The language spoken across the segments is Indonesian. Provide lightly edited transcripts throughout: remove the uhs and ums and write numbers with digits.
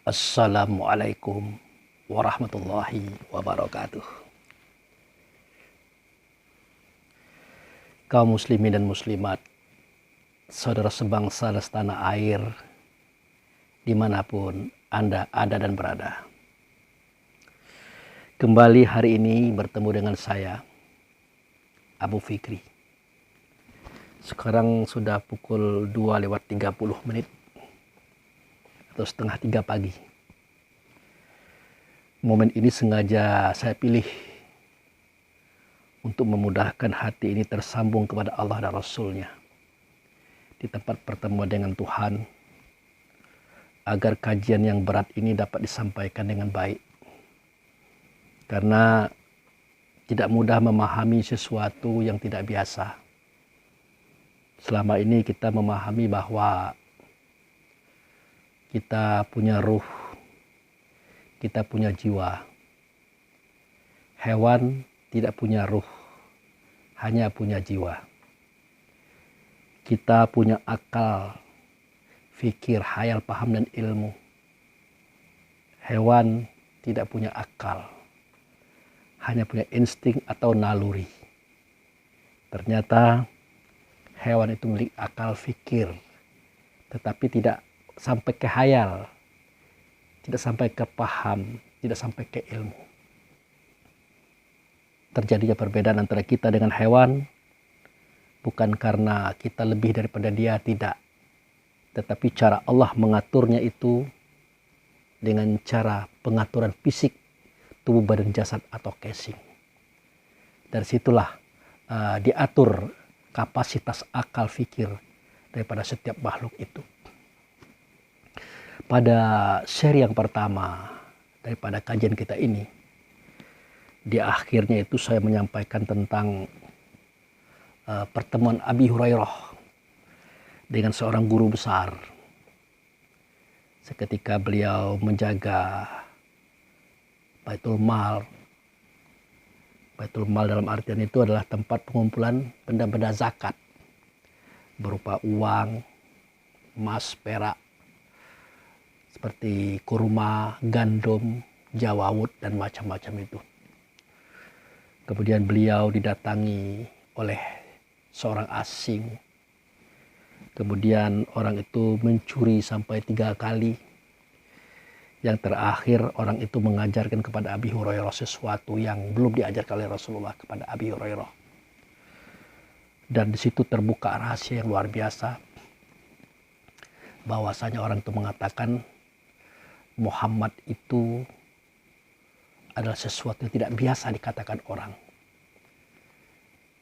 Assalamualaikum warahmatullahi wabarakatuh. Kaum muslimin dan muslimat, saudara sebangsa dan setanah air, dimanapun Anda ada dan berada. Kembali hari ini bertemu dengan saya, Abu Fikri. Sekarang sudah pukul 2:30 atau setengah 3 pagi. Momen ini sengaja saya pilih untuk memudahkan hati ini tersambung kepada Allah dan Rasul-Nya di tempat pertemuan dengan Tuhan, agar kajian yang berat ini dapat disampaikan dengan baik. Karena tidak mudah memahami sesuatu yang tidak biasa. Selama ini kita memahami bahwa kita punya ruh, kita punya jiwa. Hewan tidak punya ruh, hanya punya jiwa. Kita punya akal, fikir, hayal, paham, dan ilmu. Hewan tidak punya akal, hanya punya insting atau naluri. Ternyata hewan itu memiliki akal, fikir, tetapi tidak sampai ke hayal, tidak sampai ke paham, tidak sampai ke ilmu. Terjadinya perbedaan antara kita dengan hewan bukan karena kita lebih daripada dia, tidak. Tetapi cara Allah mengaturnya itu dengan cara pengaturan fisik tubuh badan jasad atau casing. Dari situlah diatur kapasitas akal fikir daripada setiap makhluk itu. Pada seri yang pertama daripada kajian kita ini, di akhirnya itu saya menyampaikan tentang pertemuan Abi Hurairah dengan seorang guru besar. Seketika beliau menjaga Baitul Mal. Baitul Mal dalam artian itu adalah tempat pengumpulan benda-benda zakat berupa uang, emas, perak, seperti kurma, gandum, jawawut, dan macam-macam itu. Kemudian beliau didatangi oleh seorang asing. Kemudian orang itu mencuri sampai 3 kali. Yang terakhir orang itu mengajarkan kepada Abi Hurairah sesuatu yang belum diajarkan oleh Rasulullah kepada Abi Hurairah. Dan di situ terbuka rahasia yang luar biasa. Bahwasanya orang itu mengatakan Muhammad itu adalah sesuatu yang tidak biasa dikatakan orang.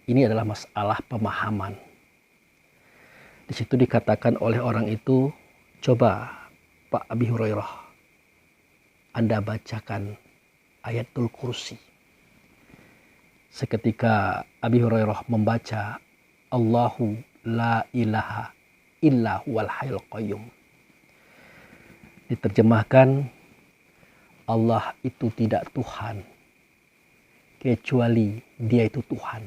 Ini adalah masalah pemahaman. Di situ dikatakan oleh orang itu, coba Pak Abi Hurairah, Anda bacakan ayatul kursi. Seketika Abi Hurairah membaca, Allahu la ilaha illa huwal hayyul qayyum. Diterjemahkan, Allah itu tidak Tuhan, kecuali Dia itu Tuhan.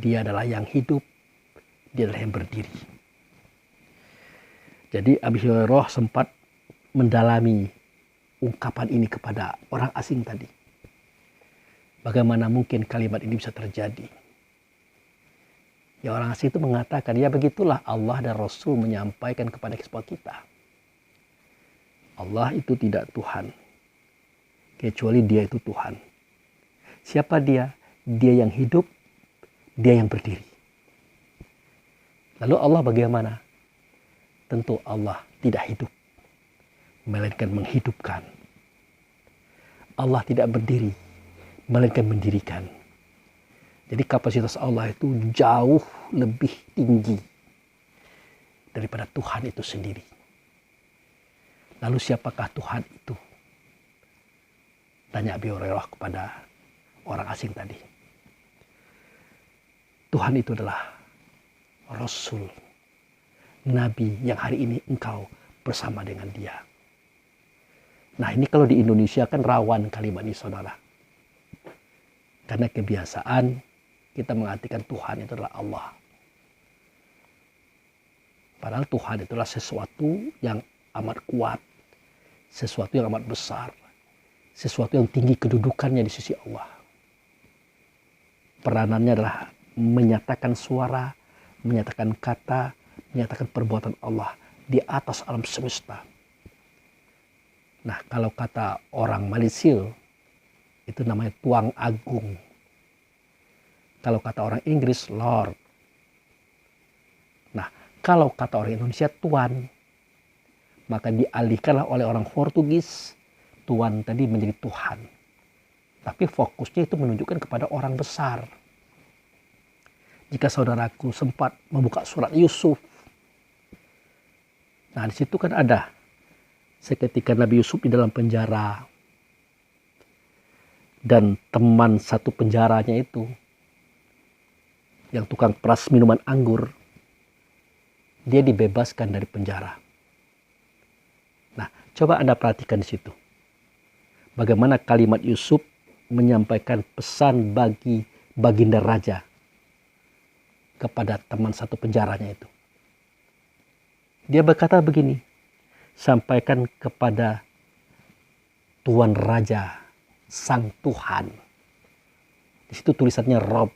Dia adalah yang hidup, Dia adalah yang berdiri. Jadi Abi Hurairah sempat mendalami ungkapan ini kepada orang asing tadi. Bagaimana mungkin kalimat ini bisa terjadi? Ya, orang asing itu mengatakan, ya begitulah Allah dan Rasul menyampaikan kepada kita. Allah itu tidak Tuhan, kecuali Dia itu Tuhan. Siapa Dia? Dia yang hidup, Dia yang berdiri. Lalu Allah bagaimana? Tentu Allah tidak hidup, melainkan menghidupkan. Allah tidak berdiri, melainkan mendirikan. Jadi kapasitas Allah itu jauh lebih tinggi daripada Tuhan itu sendiri. Lalu siapakah Tuhan itu? Tanya Abi Hurairah kepada orang asing tadi. Tuhan itu adalah Rasul, Nabi yang hari ini engkau bersama dengan Dia. Nah, ini kalau di Indonesia kan rawan kalimat ini, saudara. Karena kebiasaan kita mengartikan Tuhan itu adalah Allah. Padahal Tuhan itulah sesuatu yang amat kuat, sesuatu yang amat besar, sesuatu yang tinggi kedudukannya di sisi Allah. Peranannya adalah menyatakan suara, menyatakan kata, menyatakan perbuatan Allah di atas alam semesta. Nah, kalau kata orang Malaysia, itu namanya Tuang Agung. Kalau kata orang Inggris, Lord. Nah, kalau kata orang Indonesia, Tuan. Maka dialihkanlah oleh orang Portugis, Tuan tadi menjadi Tuhan. Tapi fokusnya itu menunjukkan kepada orang besar. Jika saudaraku sempat membuka surat Yusuf, nah di situ kan ada seketika Nabi Yusuf di dalam penjara dan teman satu penjaranya itu yang tukang peras minuman anggur, dia dibebaskan dari penjara. Nah, coba Anda perhatikan di situ. Bagaimana kalimat Yusuf menyampaikan pesan bagi baginda raja kepada teman satu penjaranya itu. Dia berkata begini, sampaikan kepada Tuan Raja, Sang Tuhan. Di situ tulisannya Rob.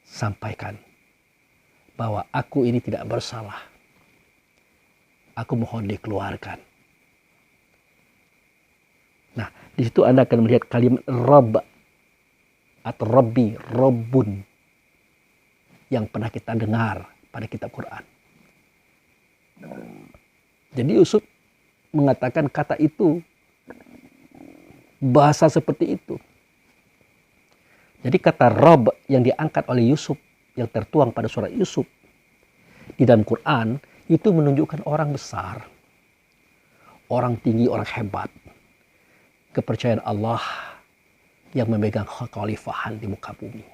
Sampaikan bahwa aku ini tidak bersalah. Aku mohon dikeluarkan. Nah, di situ Anda akan melihat kalimat Rob atau Robbi, Robbun yang pernah kita dengar pada kitab Quran. Jadi Yusuf mengatakan kata itu, bahasa seperti itu. Jadi kata Rob yang diangkat oleh Yusuf, yang tertuang pada surat Yusuf di dalam Quran, itu menunjukkan orang besar, orang tinggi, orang hebat. Kepercayaan Allah yang memegang kekhalifahan di muka bumi.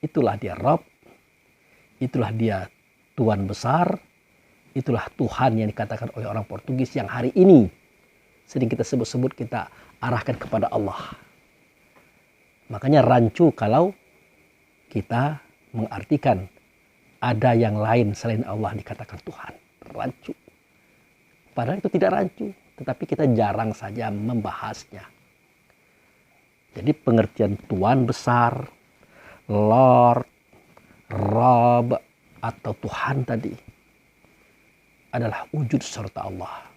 Itulah dia Rabb, itulah dia Tuhan besar, itulah Tuhan yang dikatakan oleh orang Portugis yang hari ini sering kita sebut-sebut, kita arahkan kepada Allah. Makanya rancu kalau kita mengartikan ada yang lain selain Allah dikatakan Tuhan. Rancu. Padahal itu tidak rancu, tetapi kita jarang saja membahasnya. Jadi pengertian Tuhan besar, Lord, Rabb atau Tuhan tadi adalah wujud serta Allah.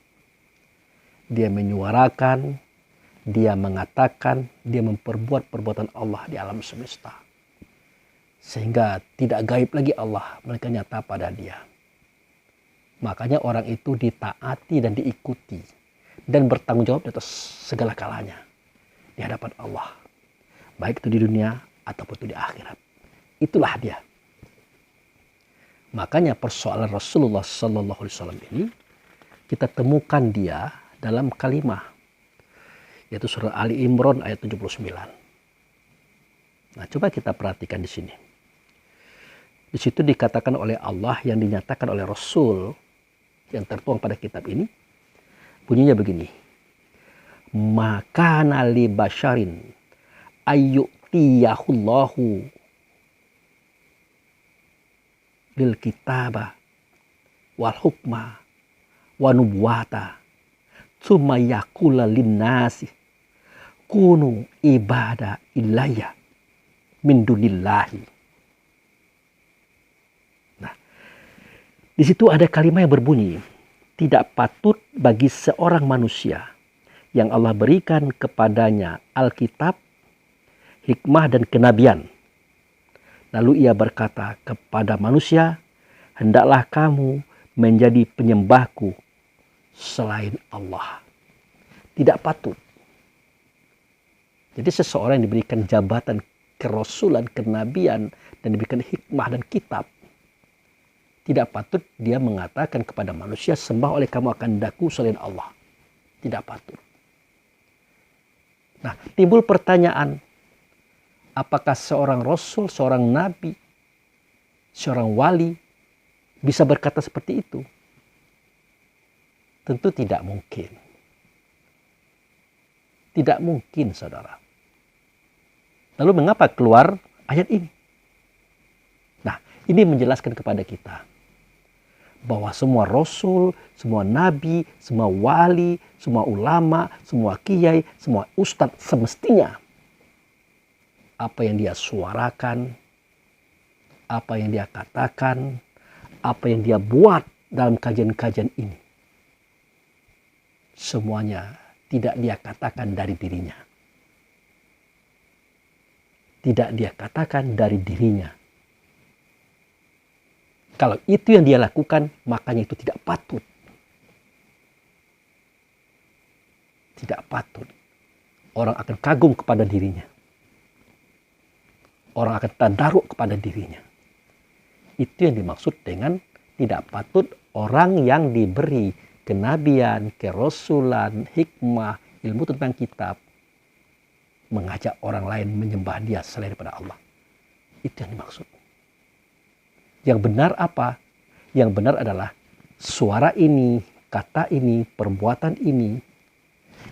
Dia menyuarakan, dia mengatakan, dia memperbuat perbuatan Allah di alam semesta. Sehingga tidak gaib lagi Allah, melainkan nyata pada dia. Makanya orang itu ditaati dan diikuti dan bertanggung jawab atas segala kalanya di hadapan Allah, baik itu di dunia ataupun itu di akhirat. Itulah dia. Makanya persoalan Rasulullah Sallallahu Alaihi Wasallam ini kita temukan dia dalam kalimah, yaitu surah Ali Imran ayat 79. Nah, coba kita perhatikan di sini. Di situ dikatakan oleh Allah yang dinyatakan oleh Rasul yang tertuang pada kitab ini, bunyinya begini. Maka li basyarin ayyutiyahullahu bil kitaba wal hukma wa nubuwata tsumma yaqula linnasi kunu ibada ilayya min dunillahi. Nah, di situ ada kalimat yang berbunyi, tidak patut bagi seorang manusia yang Allah berikan kepadanya Alkitab, hikmah dan kenabian. Lalu ia berkata kepada manusia, hendaklah kamu menjadi penyembahku selain Allah. Tidak patut. Jadi seseorang yang diberikan jabatan kerasulan, kenabian, dan diberikan hikmah dan kitab, tidak patut dia mengatakan kepada manusia, sembah oleh kamu akan daku selain Allah. Tidak patut. Nah, timbul pertanyaan, apakah seorang rasul, seorang nabi, seorang wali bisa berkata seperti itu? Tentu tidak mungkin. Tidak mungkin, saudara. Lalu mengapa keluar ayat ini? Nah, ini menjelaskan kepada kita bahwa semua rasul, semua nabi, semua wali, semua ulama, semua kiai, semua ustadz semestinya apa yang dia suarakan, apa yang dia katakan, apa yang dia buat dalam kajian-kajian ini, semuanya tidak dia katakan dari dirinya. Tidak dia katakan dari dirinya. Kalau itu yang dia lakukan, makanya itu tidak patut. Tidak patut. Orang akan kagum kepada dirinya. Orang akan tadaruk kepada dirinya. Itu yang dimaksud dengan tidak patut orang yang diberi kenabian, kerasulan, hikmah, ilmu tentang kitab, mengajak orang lain menyembah dia selain daripada Allah. Itu yang dimaksud. Yang benar apa? Yang benar adalah suara ini, kata ini, perbuatan ini,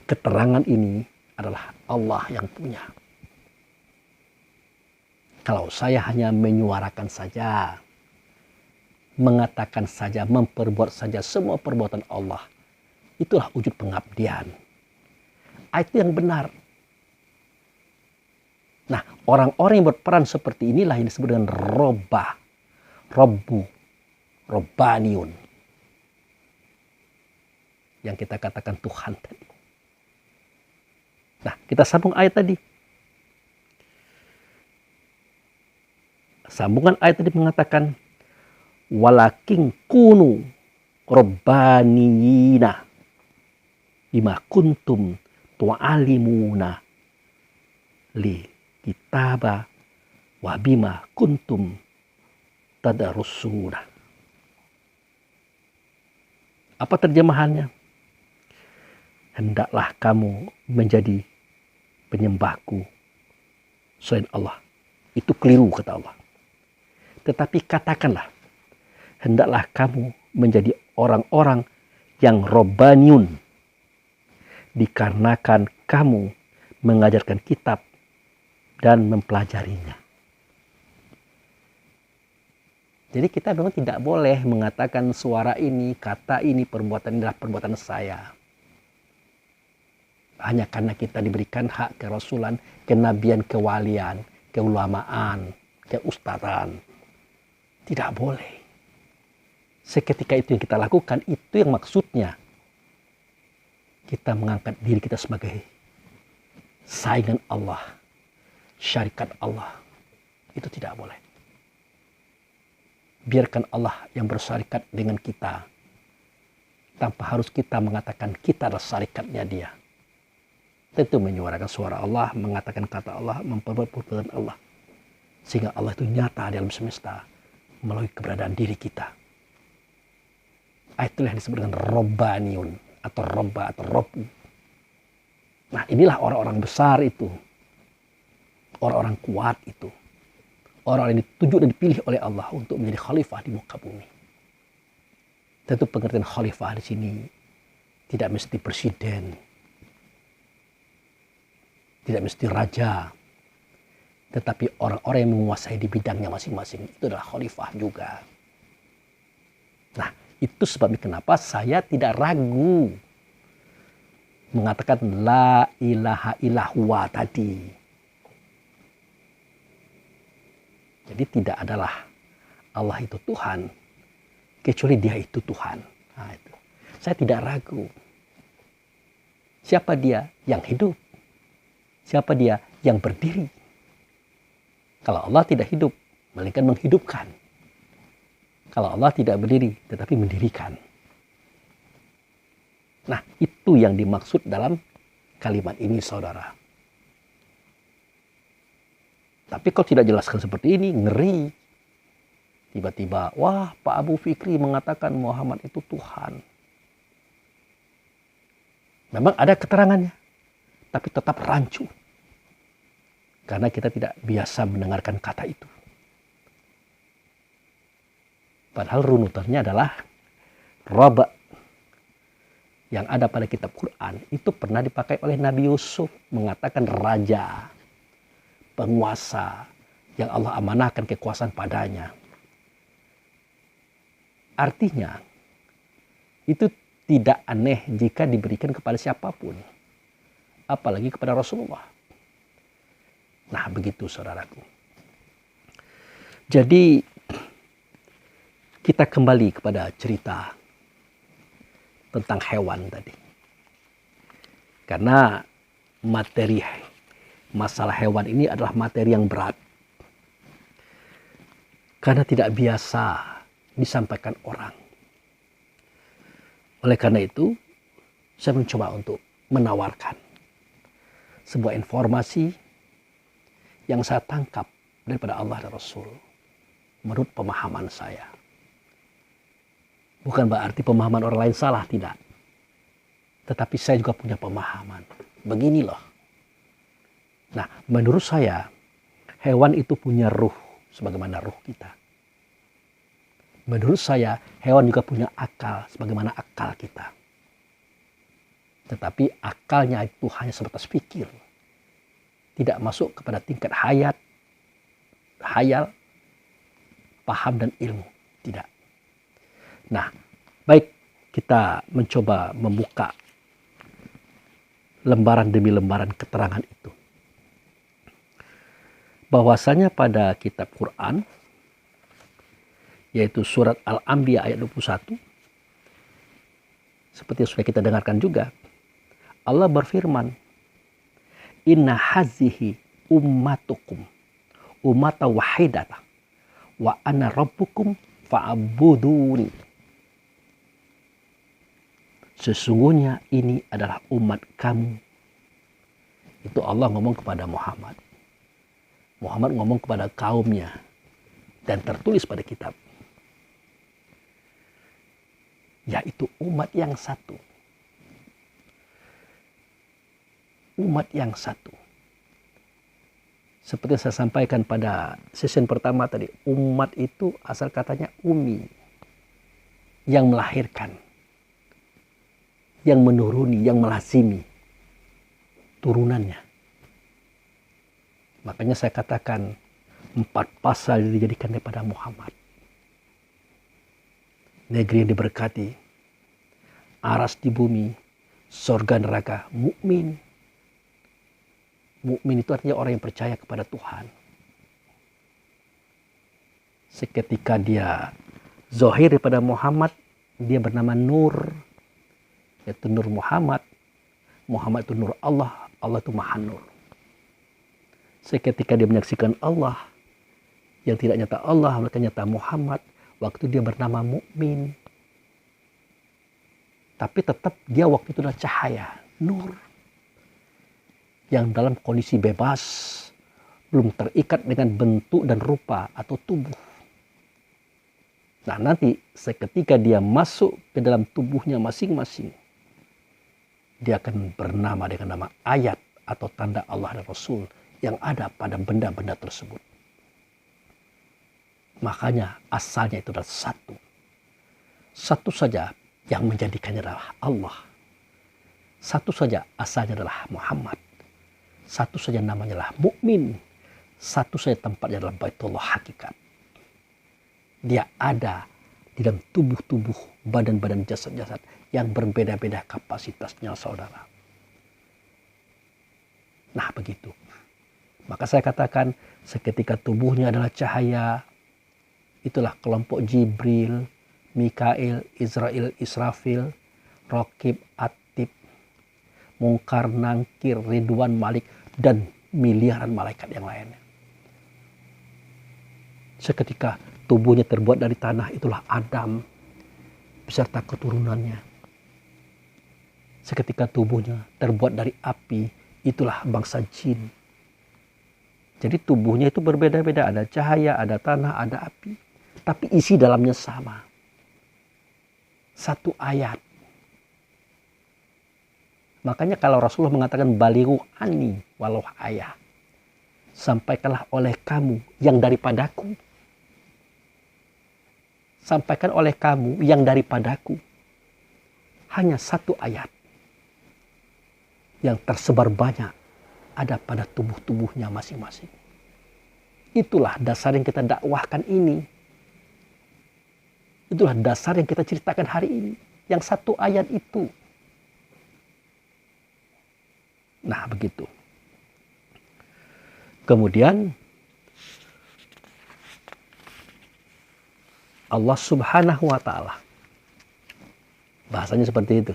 keterangan ini adalah Allah yang punya. Kalau saya hanya menyuarakan saja, mengatakan saja, memperbuat saja semua perbuatan Allah, itulah wujud pengabdian. Itu yang benar. Nah, orang-orang yang berperan seperti inilah yang disebut dengan Robbu, Robbaniun. Yang kita katakan Tuhan tadi. Nah, kita sambung ayat tadi. Sambungan ayat tadi mengatakan, walakin kunu robbaniyina bima kuntum tu'alimuna li kitaba wa bima kuntum tadarusuna. Apa terjemahannya? Hendaklah kamu menjadi penyembahku selain Allah. Itu keliru kata Allah. Tetapi katakanlah, hendaklah kamu menjadi orang-orang yang robbaniun, dikarenakan kamu mengajarkan kitab dan mempelajarinya. Jadi kita memang tidak boleh mengatakan suara ini, kata ini, perbuatan ini adalah perbuatan saya. Hanya karena kita diberikan hak kerasulan, kenabian, kewalian, keulamaan, keustadzan. Tidak boleh. Seketika itu yang kita lakukan, itu yang maksudnya kita mengangkat diri kita sebagai saingan Allah, syarikat Allah. Itu tidak boleh. Biarkan Allah yang bersyarikat dengan kita, tanpa harus kita mengatakan kita adalah syarikatnya dia. Tentu menyuarakan suara Allah, mengatakan kata Allah, memperbuat perbuatan Allah. Sehingga Allah itu nyata di alam semesta melalui keberadaan diri kita. Itulah yang disebut dengan Robbaniun atau Robba atau Robbu. Nah, inilah orang-orang besar itu. Orang-orang kuat itu. Orang yang ditunjuk dan dipilih oleh Allah untuk menjadi khalifah di muka bumi. Tentu pengertian khalifah di sini tidak mesti presiden, tidak mesti raja, tetapi orang-orang yang menguasai di bidangnya masing-masing itu adalah khalifah juga. Nah, itu sebabnya kenapa saya tidak ragu mengatakan la ilaha illallah tadi. Jadi tidak adalah Allah itu Tuhan, kecuali dia itu Tuhan. Nah, itu. Saya tidak ragu. Siapa dia yang hidup? Siapa dia yang berdiri? Kalau Allah tidak hidup, melainkan menghidupkan. Kalau Allah tidak berdiri, tetapi mendirikan. Nah, itu yang dimaksud dalam kalimat ini, saudara. Tapi kalau tidak jelaskan seperti ini, ngeri. Tiba-tiba, wah Pak Abu Fikri mengatakan Muhammad itu Tuhan. Memang ada keterangannya, tapi tetap rancu. Karena kita tidak biasa mendengarkan kata itu. Padahal runutannya adalah Rabb yang ada pada kitab Quran. Itu pernah dipakai oleh Nabi Yusuf mengatakan raja, penguasa yang Allah amanahkan kekuasaan padanya. Artinya, itu tidak aneh jika diberikan kepada siapapun. Apalagi kepada Rasulullah. Nah, begitu saudaraku. Jadi, kita kembali kepada cerita tentang hewan tadi. Karena materi masalah hewan ini adalah materi yang berat. Karena tidak biasa disampaikan orang. Oleh karena itu, saya mencoba untuk menawarkan sebuah informasi yang saya tangkap daripada Allah dan Rasul menurut pemahaman saya. Bukan berarti pemahaman orang lain salah, tidak. Tetapi saya juga punya pemahaman. Begini loh. Nah, menurut saya, hewan itu punya ruh sebagaimana ruh kita. Menurut saya, hewan juga punya akal sebagaimana akal kita. Tetapi akalnya itu hanya sebatas pikir. Tidak masuk kepada tingkat hayal, paham dan ilmu. Tidak. Nah, baik kita mencoba membuka lembaran demi lembaran keterangan itu. Bahwasanya pada kitab Quran, yaitu surat Al-Anbiya ayat 21, seperti yang sudah kita dengarkan juga, Allah berfirman, Inna hazihi ummatukum ummata wahidata wa ana rabbukum fa'buduni. Sesungguhnya ini adalah umat kamu. Itu Allah ngomong kepada Muhammad. Muhammad ngomong kepada kaumnya. Dan tertulis pada kitab. Yaitu umat yang satu. Umat yang satu. Seperti saya sampaikan pada sesi pertama tadi. Umat itu asal katanya umi. Yang melahirkan. Yang menuruni, yang melazimi turunannya. Makanya saya katakan 4 pasal dijadikan daripada Muhammad. Negeri yang diberkati, aras di bumi, surga neraka, mukmin. Mukmin itu artinya orang yang percaya kepada Tuhan. Seketika dia zahir daripada Muhammad, dia bernama Nur. Yaitu Nur Muhammad. Muhammad itu Nur Allah. Allah itu Maha Nur. Seketika dia menyaksikan Allah. Yang tidak nyata Allah, maka nyata Muhammad. Waktu dia bernama mukmin. Tapi tetap dia waktu itu adalah cahaya. Nur. Yang dalam kondisi bebas. Belum terikat dengan bentuk dan rupa atau tubuh. Nah, nanti seketika dia masuk ke dalam tubuhnya masing-masing. Dia akan bernama dengan nama ayat atau tanda Allah dan Rasul yang ada pada benda-benda tersebut. Makanya asalnya itu adalah satu. Satu saja yang menjadikannya adalah Allah. Satu saja asalnya adalah Muhammad. Satu saja namanya adalah mukmin. Satu saja tempatnya adalah Baitullah hakikat. Dia ada di dalam tubuh-tubuh, badan-badan, jasad-jasad yang berbeda-beda kapasitasnya, saudara. Nah, begitu. Maka saya katakan seketika tubuhnya adalah cahaya, itulah kelompok Jibril, Mikail, Israel, Israfil, Raqib, Atib, Mungkar, Nangkir, Ridwan, Malik, dan miliaran malaikat yang lainnya. Seketika tubuhnya terbuat dari tanah, itulah Adam beserta keturunannya. Seketika tubuhnya terbuat dari api, itulah bangsa jin. Jadi tubuhnya itu berbeda-beda, ada cahaya, ada tanah, ada api. Tapi isi dalamnya sama. Satu ayat. Makanya kalau Rasulullah mengatakan balighu anni walau ayah. Sampaikanlah oleh kamu yang daripadaku. Sampaikan oleh kamu yang daripadaku. Hanya satu ayat. Yang tersebar banyak ada pada tubuh-tubuhnya masing-masing. Itulah dasar yang kita dakwahkan ini. Itulah dasar yang kita ceritakan hari ini. Yang satu ayat itu. Nah, begitu. Kemudian Allah Subhanahu wa Ta'ala. Bahasanya seperti itu.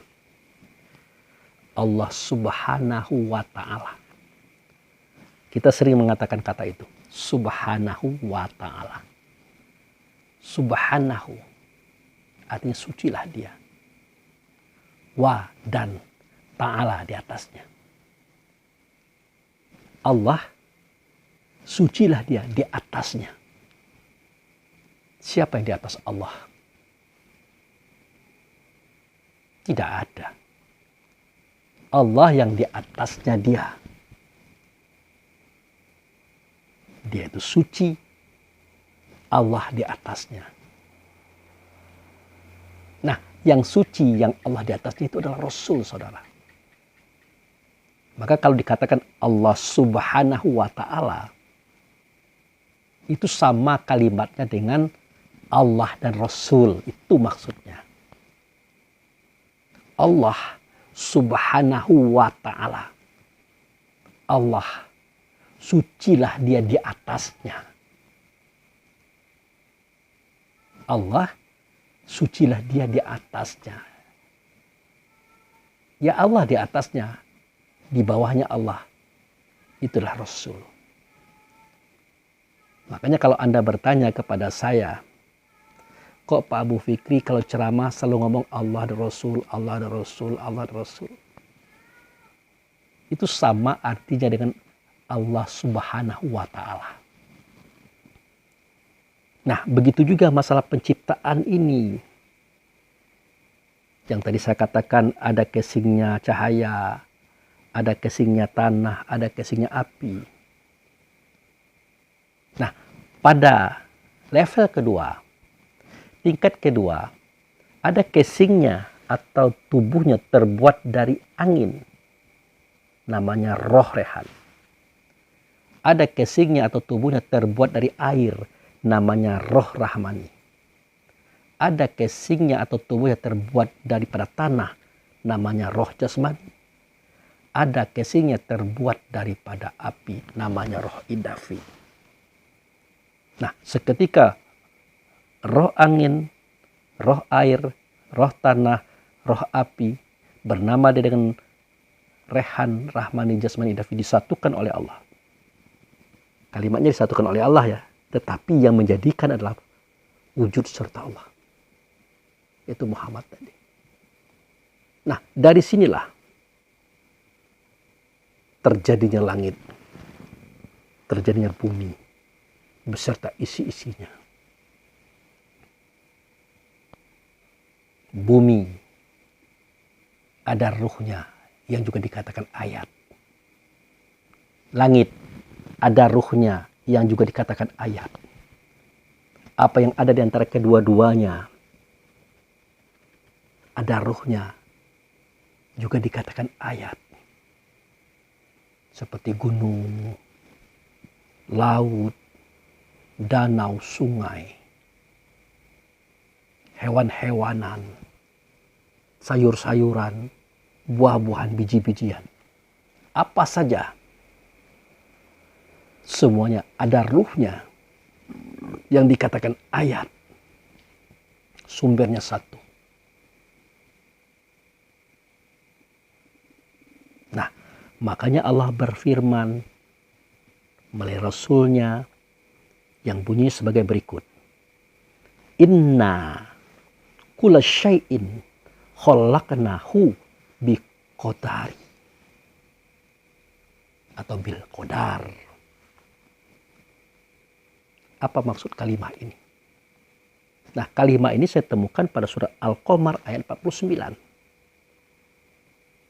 Allah Subhanahu wa Ta'ala. Kita sering mengatakan kata itu. Subhanahu wa Ta'ala. Subhanahu. Artinya sucilah dia. Wa dan Ta'ala di atasnya. Allah, sucilah dia di atasnya. Siapa yang di atas Allah? Tidak ada. Allah yang di atasnya dia. Dia itu suci. Allah di atasnya. Nah, yang suci, yang Allah di atasnya itu adalah Rasul, saudara. Maka kalau dikatakan Allah Subhanahu wa Ta'ala, itu sama kalimatnya dengan Allah dan Rasul. Itu maksudnya. Allah Subhanahu wa Ta'ala. Allah, sucilah dia di atasnya. Allah, sucilah dia di atasnya. Ya Allah di atasnya. Di bawahnya Allah. Itulah Rasul. Makanya kalau Anda bertanya kepada saya, kok Pak Abu Fikri kalau ceramah selalu ngomong Allah dan Rasul, Allah dan Rasul, Allah dan Rasul. Itu sama artinya dengan Allah Subhanahu wa Ta'ala. Nah, begitu juga masalah penciptaan ini. Yang tadi saya katakan ada casingnya cahaya, ada casingnya tanah, ada casingnya api. Nah, pada level kedua, tingkat kedua, ada casingnya atau tubuhnya terbuat dari angin. Namanya roh rehan. Ada casingnya atau tubuhnya terbuat dari air. Namanya roh rahmani. Ada casingnya atau tubuhnya terbuat daripada tanah. Namanya roh jasmani. Ada casingnya terbuat daripada api. Namanya roh idafi. Nah, seketika roh angin, roh air, roh tanah, roh api bernama dia dengan rehan, rahmani, jasmani, idafi disatukan oleh Allah. Kalimatnya disatukan oleh Allah ya. Tetapi yang menjadikan adalah wujud serta Allah. Itu Muhammad tadi. Nah, dari sinilah terjadinya langit. Terjadinya bumi. Beserta isi-isinya. Bumi ada ruhnya yang juga dikatakan ayat. Langit ada ruhnya yang juga dikatakan ayat. Apa yang ada di antara kedua-duanya ada ruhnya juga dikatakan ayat. Seperti gunung, laut, danau, sungai, hewan-hewanan, sayur-sayuran, buah-buahan, biji-bijian. Apa saja, semuanya ada ruhnya yang dikatakan ayat. Sumbernya satu. Nah, makanya Allah berfirman melalui Rasulnya yang bunyi sebagai berikut. Inna kulla syai'in khalaqnahu biqadari. Atau bil qadar. Apa maksud kalimat ini? Nah, kalimat ini saya temukan pada surah Al-Qamar ayat 49.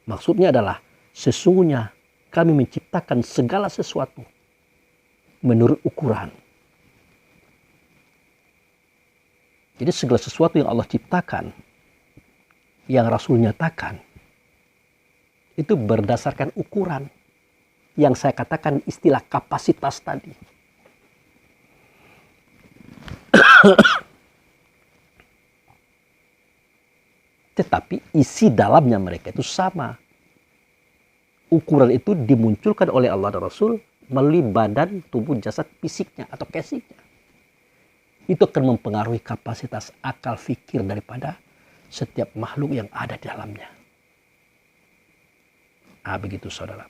Maksudnya adalah sesungguhnya kami menciptakan segala sesuatu menurut ukuran. Jadi segala sesuatu yang Allah ciptakan, yang Rasul nyatakan, itu berdasarkan ukuran. Yang saya katakan istilah kapasitas tadi. Tetapi isi dalamnya mereka itu sama. Ukuran itu dimunculkan oleh Allah dan Rasul melalui badan, tubuh, jasad, fisiknya atau casingnya. Itu akan mempengaruhi kapasitas akal fikir daripada setiap makhluk yang ada di dalamnya. Begitu saudara.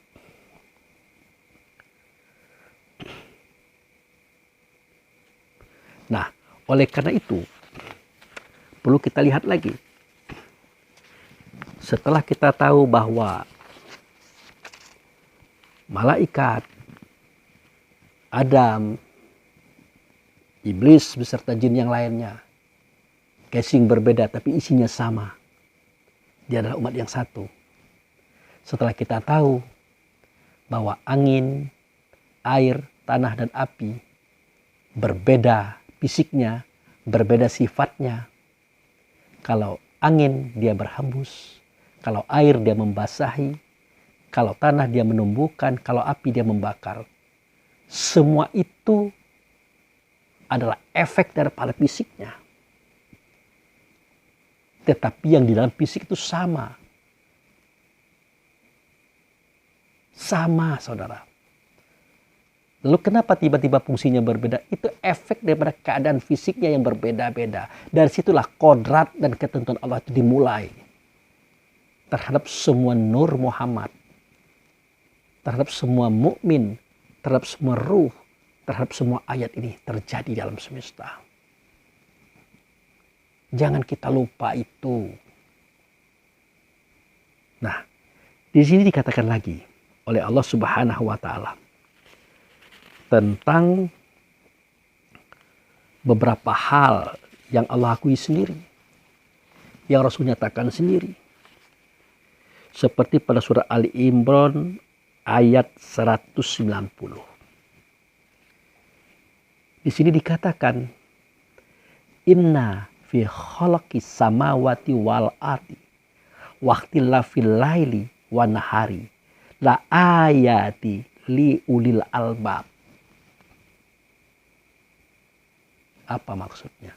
Nah, oleh karena itu perlu kita lihat lagi. Setelah kita tahu bahwa malaikat, Adam, iblis beserta jin yang lainnya, casing berbeda tapi isinya sama. Dia adalah umat yang satu. Setelah kita tahu bahwa angin, air, tanah dan api berbeda fisiknya, berbeda sifatnya. Kalau angin dia berhembus, kalau air dia membasahi, kalau tanah dia menumbuhkan, kalau api dia membakar. Semua itu adalah efek daripada fisiknya. Tetapi yang di dalam fisik itu sama. Sama, saudara. Lalu kenapa tiba-tiba fungsinya berbeda? Itu efek daripada keadaan fisiknya yang berbeda-beda. Dari situlah kodrat dan ketentuan Allah itu dimulai. Terhadap semua nur Muhammad. Terhadap semua mukmin, terhadap semua ruh, terhadap semua ayat ini terjadi dalam semesta. Jangan kita lupa itu. Nah, di sini dikatakan lagi oleh Allah Subhanahu wa taala tentang beberapa hal yang Allah akui sendiri, yang Rasul nyatakan sendiri. Seperti pada surah Ali Imran ayat 190. Di sini dikatakan, Inna fi khalaqis samawati wal ardi wa ikhtilafil laili wan nahari la ayati li ulil albab. Apa maksudnya?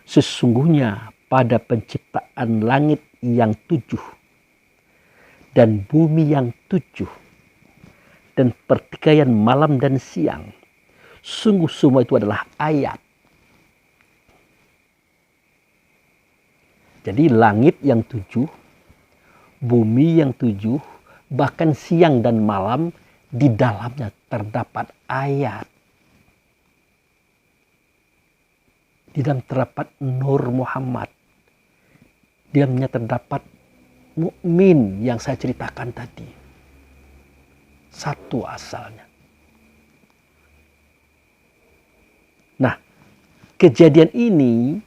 Sesungguhnya pada penciptaan langit yang 7 dan bumi yang 7 dan pertikaian malam dan siang, sungguh semua itu adalah ayat. Jadi langit yang 7, bumi yang 7, bahkan siang dan malam di dalamnya terdapat ayat. Di dalam terdapat nur Muhammad. Di dalamnya terdapat mukmin yang saya ceritakan tadi. Satu asalnya. Nah, kejadian ini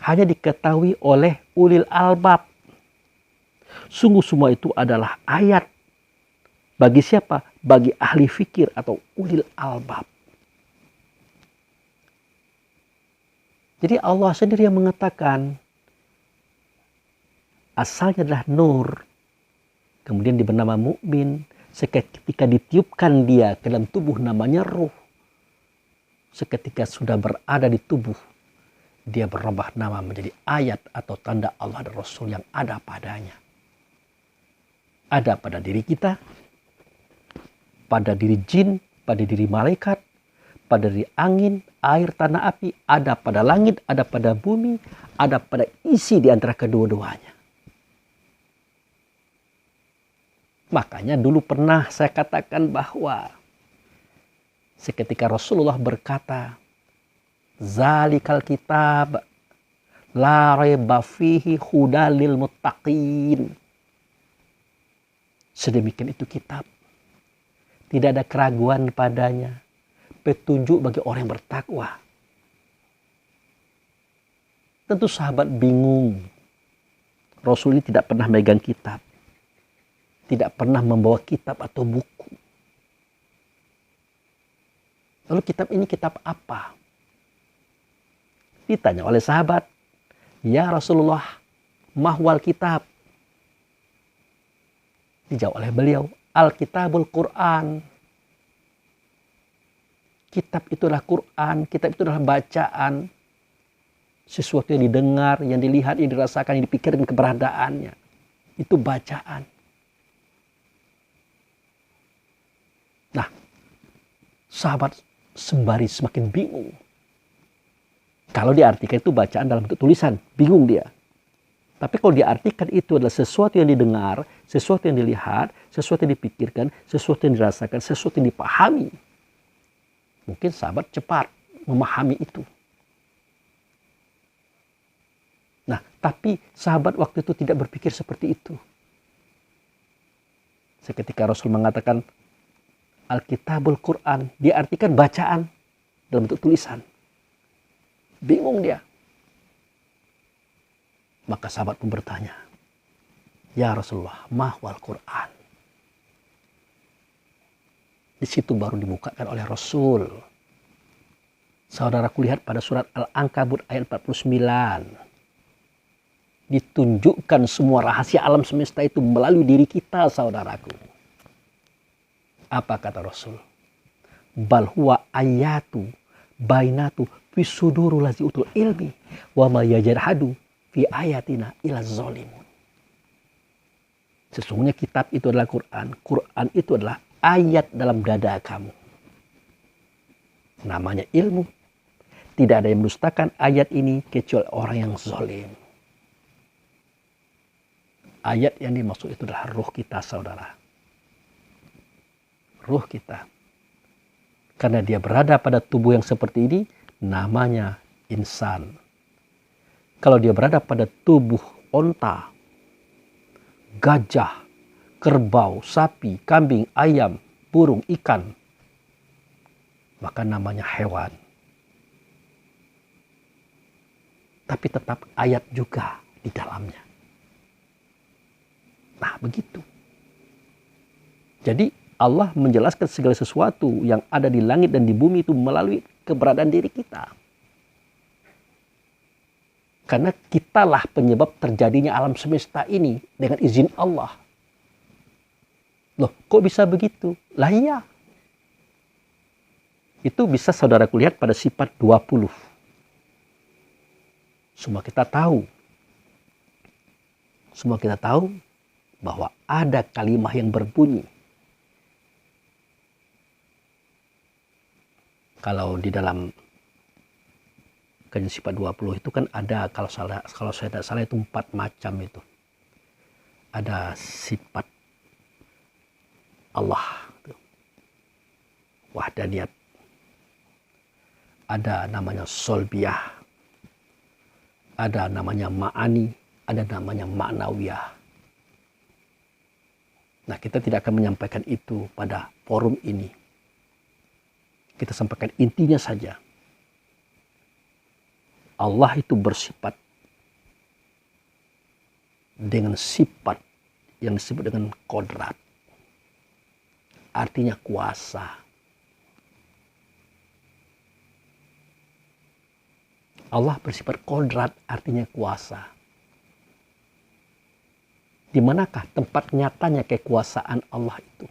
hanya diketahui oleh ulil albab. Sungguh semua itu adalah ayat. Bagi siapa? Bagi ahli fikir atau ulil albab. Jadi Allah sendiri yang mengatakan asalnya adalah nur. Kemudian diberi nama mukmin. Seketika ditiupkan dia ke dalam tubuh namanya ruh. Seketika sudah berada di tubuh, dia berubah nama menjadi ayat atau tanda Allah dan Rasul yang ada padanya. Ada pada diri kita, pada diri jin, pada diri malaikat, pada diri angin, air, tanah, api. Ada pada langit, ada pada bumi, ada pada isi di antara kedua-duanya. Makanya dulu pernah saya katakan bahwa seketika Rasulullah berkata, Zalikal kitab la raiba fihi hudal lil muttaqin. Sedemikian itu kitab. Tidak ada keraguan padanya. Petunjuk bagi orang yang bertakwa. Tentu sahabat bingung. Rasul ini tidak pernah megang kitab. Tidak pernah membawa kitab atau buku. Lalu kitab ini kitab apa? Ditanya oleh sahabat, ya Rasulullah, mahwal kitab? Dijawab oleh beliau, Alkitabul Quran. Kitab itu adalah Quran, kitab itu adalah bacaan. sesuatu yang didengar, yang dilihat, yang dirasakan, yang dipikirkan keberadaannya. Itu bacaan. Nah, sahabat sembari semakin bingung. Kalau diartikan itu bacaan dalam bentuk tulisan, bingung dia. Tapi kalau diartikan itu adalah sesuatu yang didengar, sesuatu yang dilihat, sesuatu yang dipikirkan, sesuatu yang dirasakan, sesuatu yang dipahami. Mungkin sahabat cepat memahami itu. Nah, tapi sahabat waktu itu tidak berpikir seperti itu. Seketika Rasul mengatakan Alkitabul Quran, diartikan bacaan dalam bentuk tulisan. Bingung dia. Maka sahabat pun bertanya, ya Rasulullah, mahwal Quran. Di situ baru dibukakan oleh Rasul. Saudaraku lihat pada surat Al-Ankabut ayat 49. Ditunjukkan semua rahasia alam semesta itu melalui diri kita, saudaraku. Apa kata Rasul? Bal huwa ayatu bainatu fi sudurul lazi utul ilmi wa ma yajhadu fi ayatina ila zalimun. Sesungguhnya kitab itu adalah Quran. Quran itu adalah ayat dalam dada kamu. Namanya ilmu. Tidak ada yang mendustakan ayat ini kecuali orang yang zalim. Ayat yang dimaksud itu adalah ruh kita, saudara. Ruh kita. Karena dia berada pada tubuh yang seperti ini, namanya insan. Kalau dia berada pada tubuh onta, gajah, kerbau, sapi, kambing, ayam, burung, ikan, maka namanya hewan. Tapi tetap ayat juga di dalamnya. Nah, begitu. Jadi Allah menjelaskan segala sesuatu yang ada di langit dan di bumi itu melalui keberadaan diri kita. Karena kitalah penyebab terjadinya alam semesta ini dengan izin Allah. Loh, kok bisa begitu? Lah iya. Itu bisa saudaraku lihat pada sifat 20. Semua kita tahu bahwa ada kalimat yang berbunyi. Kalau di dalam kajian sifat 20 itu kan ada, kalau saya tidak salah itu 4 macam itu. Ada sifat Allah, wahdaniyat. Ada namanya solbiyah. Ada namanya ma'ani, ada namanya ma'nawiyah. Nah, kita tidak akan menyampaikan itu pada forum ini. Kita sampaikan intinya saja. Allah itu bersifat dengan sifat yang disebut dengan kodrat. Artinya kuasa. Allah bersifat kodrat, artinya kuasa. Di manakah tempat nyatanya kekuasaan Allah itu?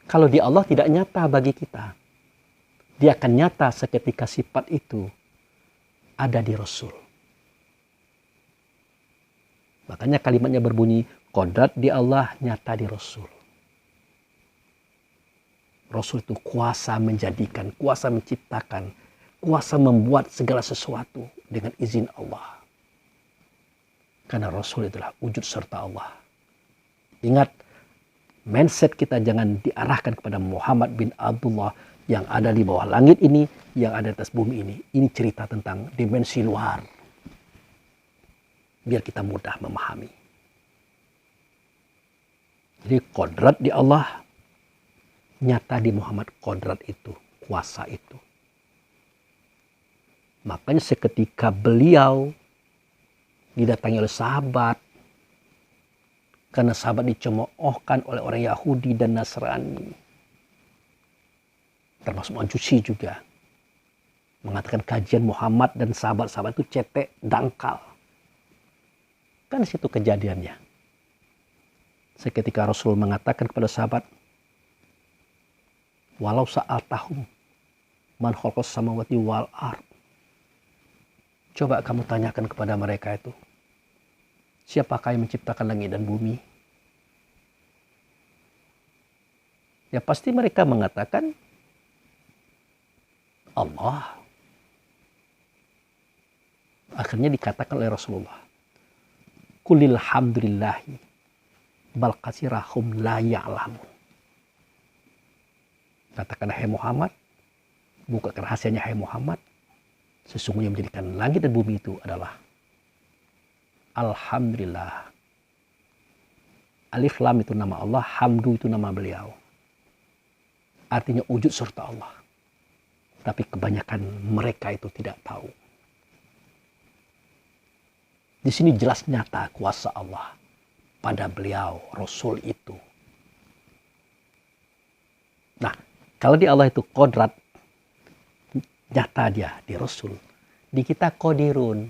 Kalau di Allah tidak nyata bagi kita, dia akan nyata seketika sifat itu ada di Rasul. Makanya kalimatnya berbunyi, kodrat di Allah, nyata di Rasul. Rasul itu kuasa menjadikan, kuasa menciptakan, kuasa membuat segala sesuatu dengan izin Allah. Karena Rasul itulah wujud serta Allah. Ingat, mindset kita jangan diarahkan kepada Muhammad bin Abdullah yang ada di bawah langit ini, yang ada di atas bumi ini. Ini cerita tentang dimensi luar. Biar kita mudah memahami. Jadi kodrat di Allah, nyata di Muhammad kodrat itu, kuasa itu. Makanya seketika beliau didatangi oleh sahabat, karena sahabat dicemoohkan oleh orang Yahudi dan Nasrani, termasuk Majusi juga, mengatakan kajian Muhammad dan sahabat-sahabat itu cetek, dangkal. Kan di situ kejadiannya. Seketika Rasul mengatakan kepada sahabat, walau sa'al tahum Man khalaqas samawati wal ard. Coba kamu tanyakan kepada mereka itu. Siapakah yang menciptakan langit dan bumi? Ya pasti mereka mengatakan Allah. Akhirnya dikatakan oleh Rasulullah. Qulil hamdulillahi bal qasirahum la ya'lamun. Katakan hai Muhammad, bukakan rahasianya hai Muhammad. Sesungguhnya menjadikan langit dan bumi itu adalah Alhamdulillah. Alif Lam itu nama Allah, Hamdu itu nama beliau. Artinya wujud serta Allah. Tapi kebanyakan mereka itu tidak tahu. Di sini jelas nyata kuasa Allah pada beliau, Rasul itu. Nah, kalau di Allah itu kodrat, nyata dia di Rasul. Di kita kodirun.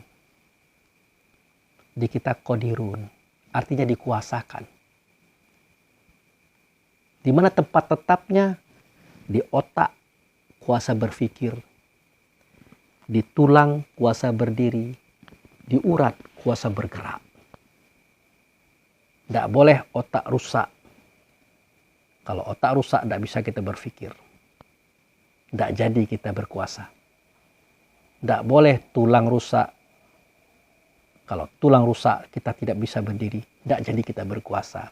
Di kita kodirun. Artinya dikuasakan. Di mana tempat tetapnya? Di otak kuasa berpikir. Di tulang kuasa berdiri. Di urat kuasa bergerak. Tidak boleh otak rusak. Kalau otak rusak tidak bisa kita berpikir. Tidak jadi kita berkuasa. Tidak boleh tulang rusak. Kalau tulang rusak kita tidak bisa berdiri. Tidak jadi kita berkuasa.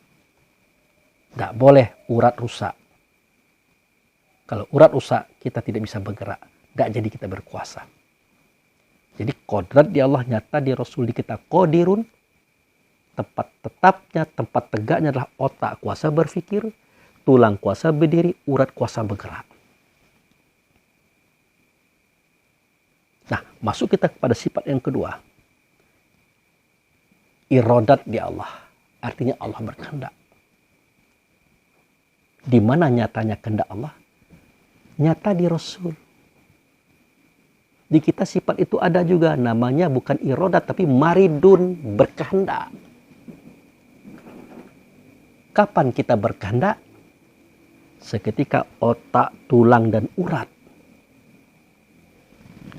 Tidak boleh urat rusak. Kalau urat rusak kita tidak bisa bergerak. Tidak jadi kita berkuasa. Jadi kodrat di Allah nyata, di Rasul di kita kodirun. Tempat tetapnya, tempat tegaknya adalah otak kuasa berpikir. Tulang kuasa berdiri, urat kuasa bergerak. Nah, masuk kita kepada sifat yang kedua. Irodat di Allah. Artinya Allah berkehendak. Di mana nyatanya kehendak Allah? Nyata di Rasul. Di kita sifat itu ada juga. Namanya bukan irodat tapi maridun, berkehendak. Kapan kita berkehendak? Seketika otak, tulang, dan urat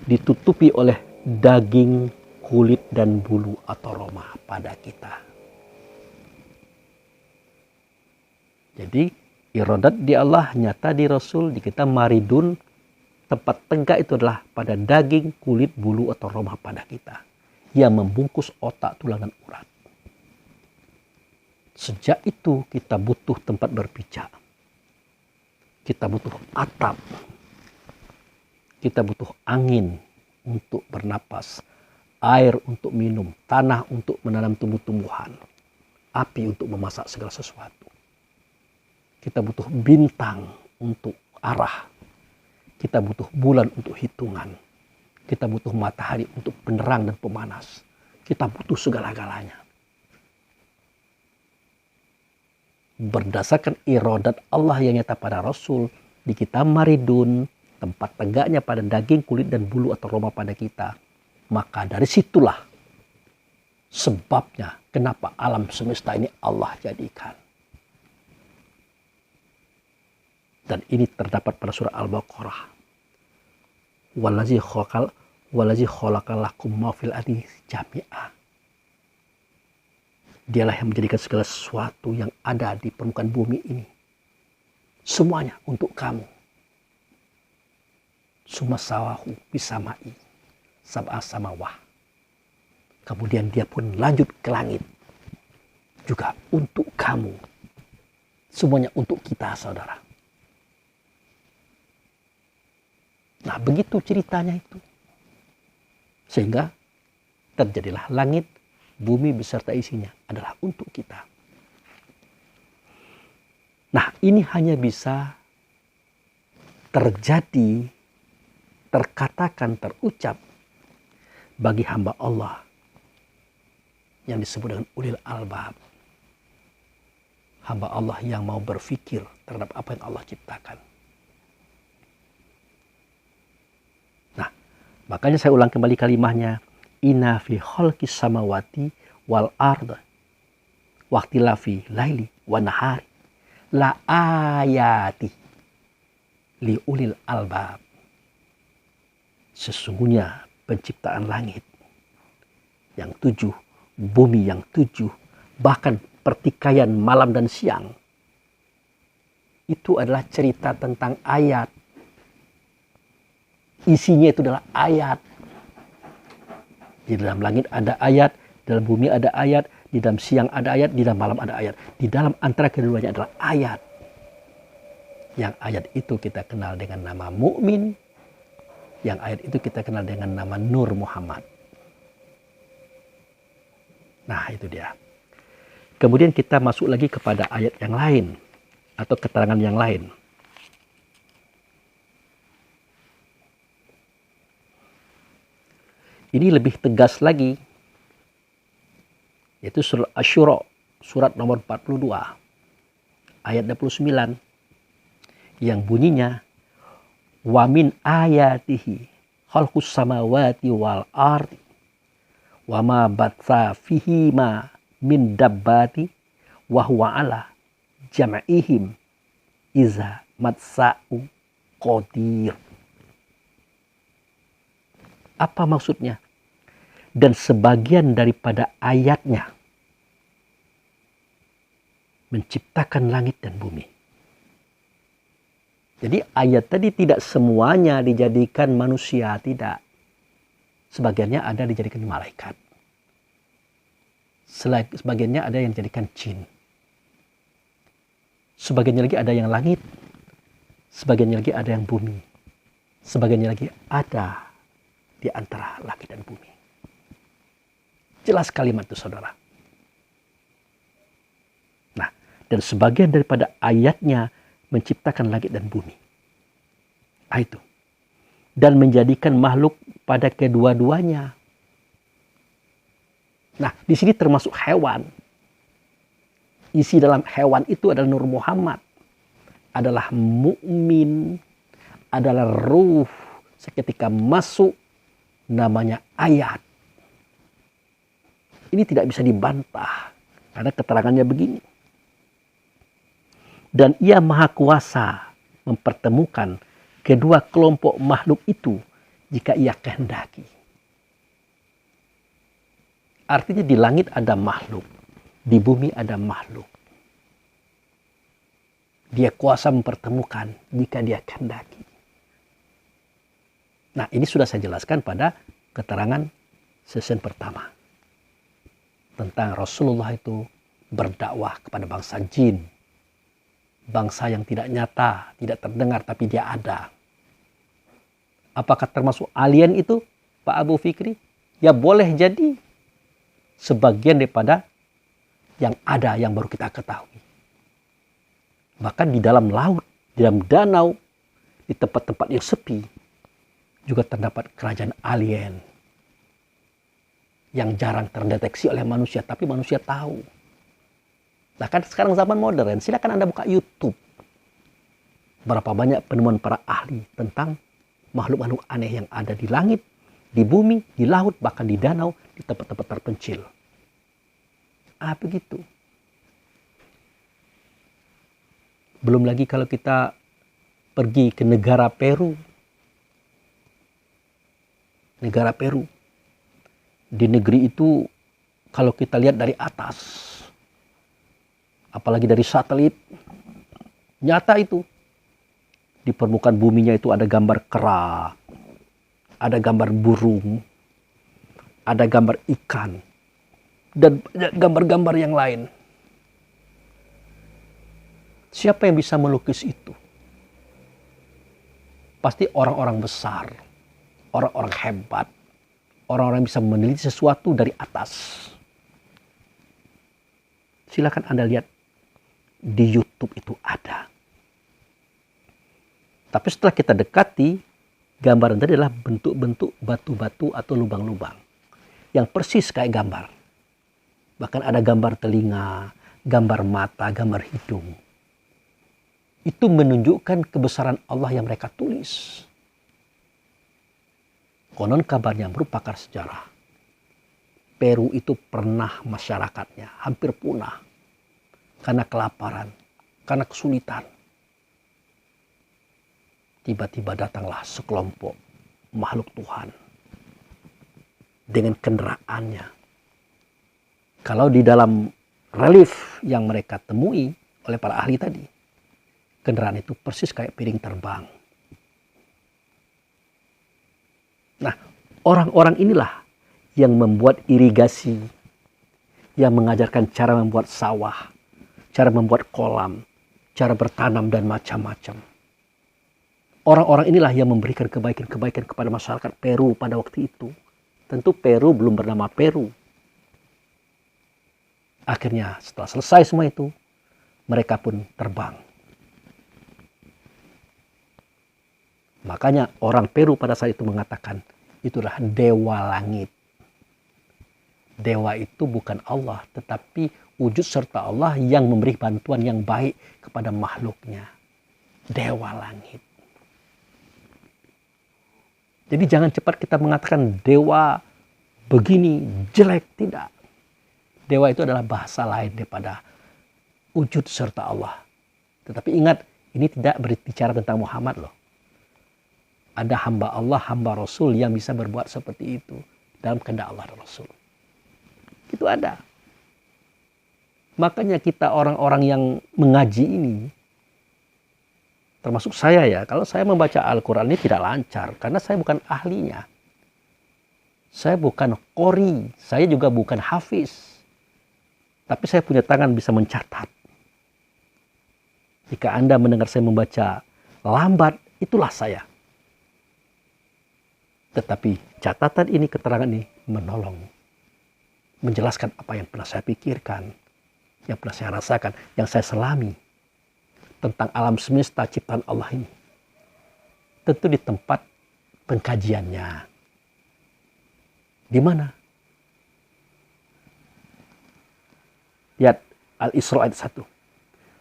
ditutupi oleh daging, kulit, dan bulu atau roma pada kita. Jadi irodat di Allah nyata di Rasul, di kita maridun, tempat tegak itu adalah pada daging, kulit, bulu, atau roma pada kita. Yang membungkus otak, tulang, dan urat. Sejak itu kita butuh tempat berpijak. Kita butuh atap. Kita butuh angin untuk bernapas. Air untuk minum. Tanah untuk menanam tumbuh-tumbuhan. Api untuk memasak segala sesuatu. Kita butuh bintang untuk arah. Kita butuh bulan untuk hitungan. Kita butuh matahari untuk penerang dan pemanas. Kita butuh segala-galanya. Berdasarkan irodat Allah yang nyata pada Rasul, di kita maridun, tempat tegaknya pada daging, kulit, dan bulu atau roma pada kita. Maka dari situlah sebabnya kenapa alam semesta ini Allah jadikan. Dan ini terdapat pada surah Al-Baqarah. Wallazi khalaqalakum ma fil ardi jami'a. Dialah yang menjadikan segala sesuatu yang ada di permukaan bumi ini. Semuanya untuk kamu. Sumasawahu bisamai. Sab'a samawah. Kemudian dia pun lanjut ke langit. Juga untuk kamu. Semuanya untuk kita, saudara. Nah, begitu ceritanya itu. Sehingga terjadilah langit, bumi beserta isinya adalah untuk kita. Nah, ini hanya bisa terjadi, terkatakan, terucap bagi hamba Allah yang disebut dengan ulil albab. Hamba Allah yang mau berpikir terhadap apa yang Allah ciptakan. Nah, makanya saya ulang kembali kalimahnya. Inna fi khalqis samawati wal ard waqtilafi laili wa nahari la ayati li ulil albab. Sesungguhnya penciptaan langit yang 7, bumi yang 7, bahkan pertikaian malam dan siang, itu adalah cerita tentang ayat. Isinya itu adalah ayat. Di dalam langit ada ayat, di dalam bumi ada ayat, di dalam siang ada ayat, di dalam malam ada ayat. Di dalam antara keduanya adalah ayat. Yang ayat itu kita kenal dengan nama mukmin. Yang ayat itu kita kenal dengan nama Nur Muhammad. Nah, itu dia. Kemudian kita masuk lagi kepada ayat yang lain atau keterangan yang lain. Ini lebih tegas lagi, yaitu surat Asy-Syura, surat nomor 42, ayat 29, yang bunyinya, wa min ayatihi khalqus samawati wal ardi wa ma batsa fihima min dabbati wa huwa ala jam'ihim iza matsa'u qadir. Apa maksudnya? Dan sebagian daripada ayatnya menciptakan langit dan bumi. Jadi ayat tadi tidak semuanya dijadikan manusia, tidak. Sebagiannya ada dijadikan malaikat. Sebagiannya ada yang dijadikan jin. Sebagiannya lagi ada yang langit. Sebagiannya lagi ada yang bumi. Sebagiannya lagi ada di antara langit dan bumi. Jelas kalimat itu, saudara. Nah, dan sebagian daripada ayatnya menciptakan langit dan bumi. Itu. Dan menjadikan makhluk pada kedua-duanya. Nah, di sini termasuk hewan. Isi dalam hewan itu adalah Nur Muhammad. Adalah mukmin, adalah ruh. Seketika masuk namanya ayat. Ini tidak bisa dibantah karena keterangannya begini. Dan ia maha kuasa mempertemukan kedua kelompok makhluk itu jika ia kehendaki. Artinya di langit ada makhluk, di bumi ada makhluk. Dia kuasa mempertemukan jika dia kehendaki. Nah, ini sudah saya jelaskan pada keterangan season pertama. Tentang Rasulullah itu berdakwah kepada bangsa jin. Bangsa yang tidak nyata, tidak terdengar, tapi dia ada. Apakah termasuk alien itu, Pak Abu Fikri? Ya boleh jadi. Sebagian daripada yang ada, yang baru kita ketahui. Bahkan di dalam laut, di dalam danau, di tempat-tempat yang sepi, juga terdapat kerajaan alien yang jarang terdeteksi oleh manusia, tapi manusia tahu. Nah kan sekarang zaman modern, silakan Anda buka YouTube. Berapa banyak penemuan para ahli tentang makhluk-makhluk aneh yang ada di langit, di bumi, di laut, bahkan di danau, di tempat-tempat terpencil. Begitu. Belum lagi kalau kita pergi ke negara Peru. Negara Peru. Di negeri itu kalau kita lihat dari atas, apalagi dari satelit, nyata itu. Di permukaan buminya itu ada gambar kera, ada gambar burung, ada gambar ikan, dan gambar-gambar yang lain. Siapa yang bisa melukis itu? Pasti orang-orang besar, orang-orang hebat, orang-orang yang bisa meneliti sesuatu dari atas. Silakan Anda lihat di YouTube itu ada. Tapi setelah kita dekati, gambaran tadi adalah bentuk-bentuk batu-batu atau lubang-lubang. Yang persis kayak gambar. Bahkan ada gambar telinga, gambar mata, gambar hidung. Itu menunjukkan kebesaran Allah yang mereka tulis. Konon kabarnya merupakan sejarah. Peru itu pernah masyarakatnya hampir punah. Karena kelaparan, karena kesulitan. Tiba-tiba datanglah sekelompok makhluk Tuhan dengan kenderaannya. Kalau di dalam relief yang mereka temui oleh para ahli tadi, kendaraan itu persis kayak piring terbang. Nah, orang-orang inilah yang membuat irigasi, yang mengajarkan cara membuat sawah, cara membuat kolam, cara bertanam dan macam-macam. Orang-orang inilah yang memberikan kebaikan-kebaikan kepada masyarakat Peru pada waktu itu. Tentu Peru belum bernama Peru. Akhirnya setelah selesai semua itu, mereka pun terbang. Makanya orang Peru pada saat itu mengatakan, itulah dewa langit. Dewa itu bukan Allah, tetapi wujud serta Allah yang memberi bantuan yang baik kepada makhluknya. Dewa langit. Jadi jangan cepat kita mengatakan dewa begini jelek, tidak. Dewa itu adalah bahasa lain daripada wujud serta Allah. Tetapi ingat, ini tidak berbicara tentang Muhammad loh. Ada hamba Allah, hamba Rasul yang bisa berbuat seperti itu dalam kehendak Allah dan Rasul. Itu ada. Makanya kita orang-orang yang mengaji ini, termasuk saya ya, kalau saya membaca Al-Quran ini tidak lancar karena saya bukan ahlinya. Saya bukan qori, saya juga bukan hafiz. Tapi saya punya tangan bisa mencatat. Jika Anda mendengar saya membaca lambat, itulah saya. Tetapi catatan ini, keterangan ini menolong. Menjelaskan apa yang pernah saya pikirkan, yang pernah saya rasakan, yang saya selami. Tentang alam semesta ciptaan Allah ini. Tentu di tempat pengkajiannya. Di mana? Lihat Al-Isra ayat 1.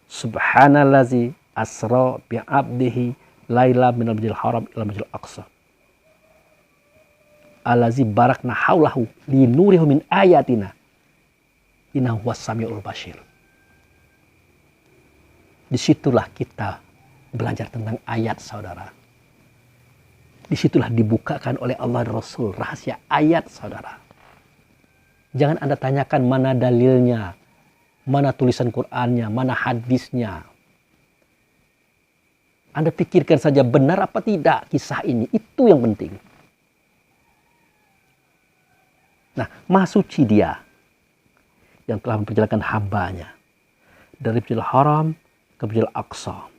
Subhanallazi asra bi'abdihi laila minal masjidil haram ila masjidil aqsa. Allazi barakna haulahu linurihu min ayatina. Innahu was-sami'ul basyir. Disitulah kita belajar tentang ayat, saudara. Disitulah dibukakan oleh Allah dan Rasul rahasia ayat, saudara. Jangan Anda tanyakan mana dalilnya, mana tulisan Qur'annya, mana hadisnya. Anda pikirkan saja benar apa tidak kisah ini. Itu yang penting. Nah, Maha Suci Dia yang telah memperjalankan hambanya dari Masjidil Haram ke Masjidil Aqsa.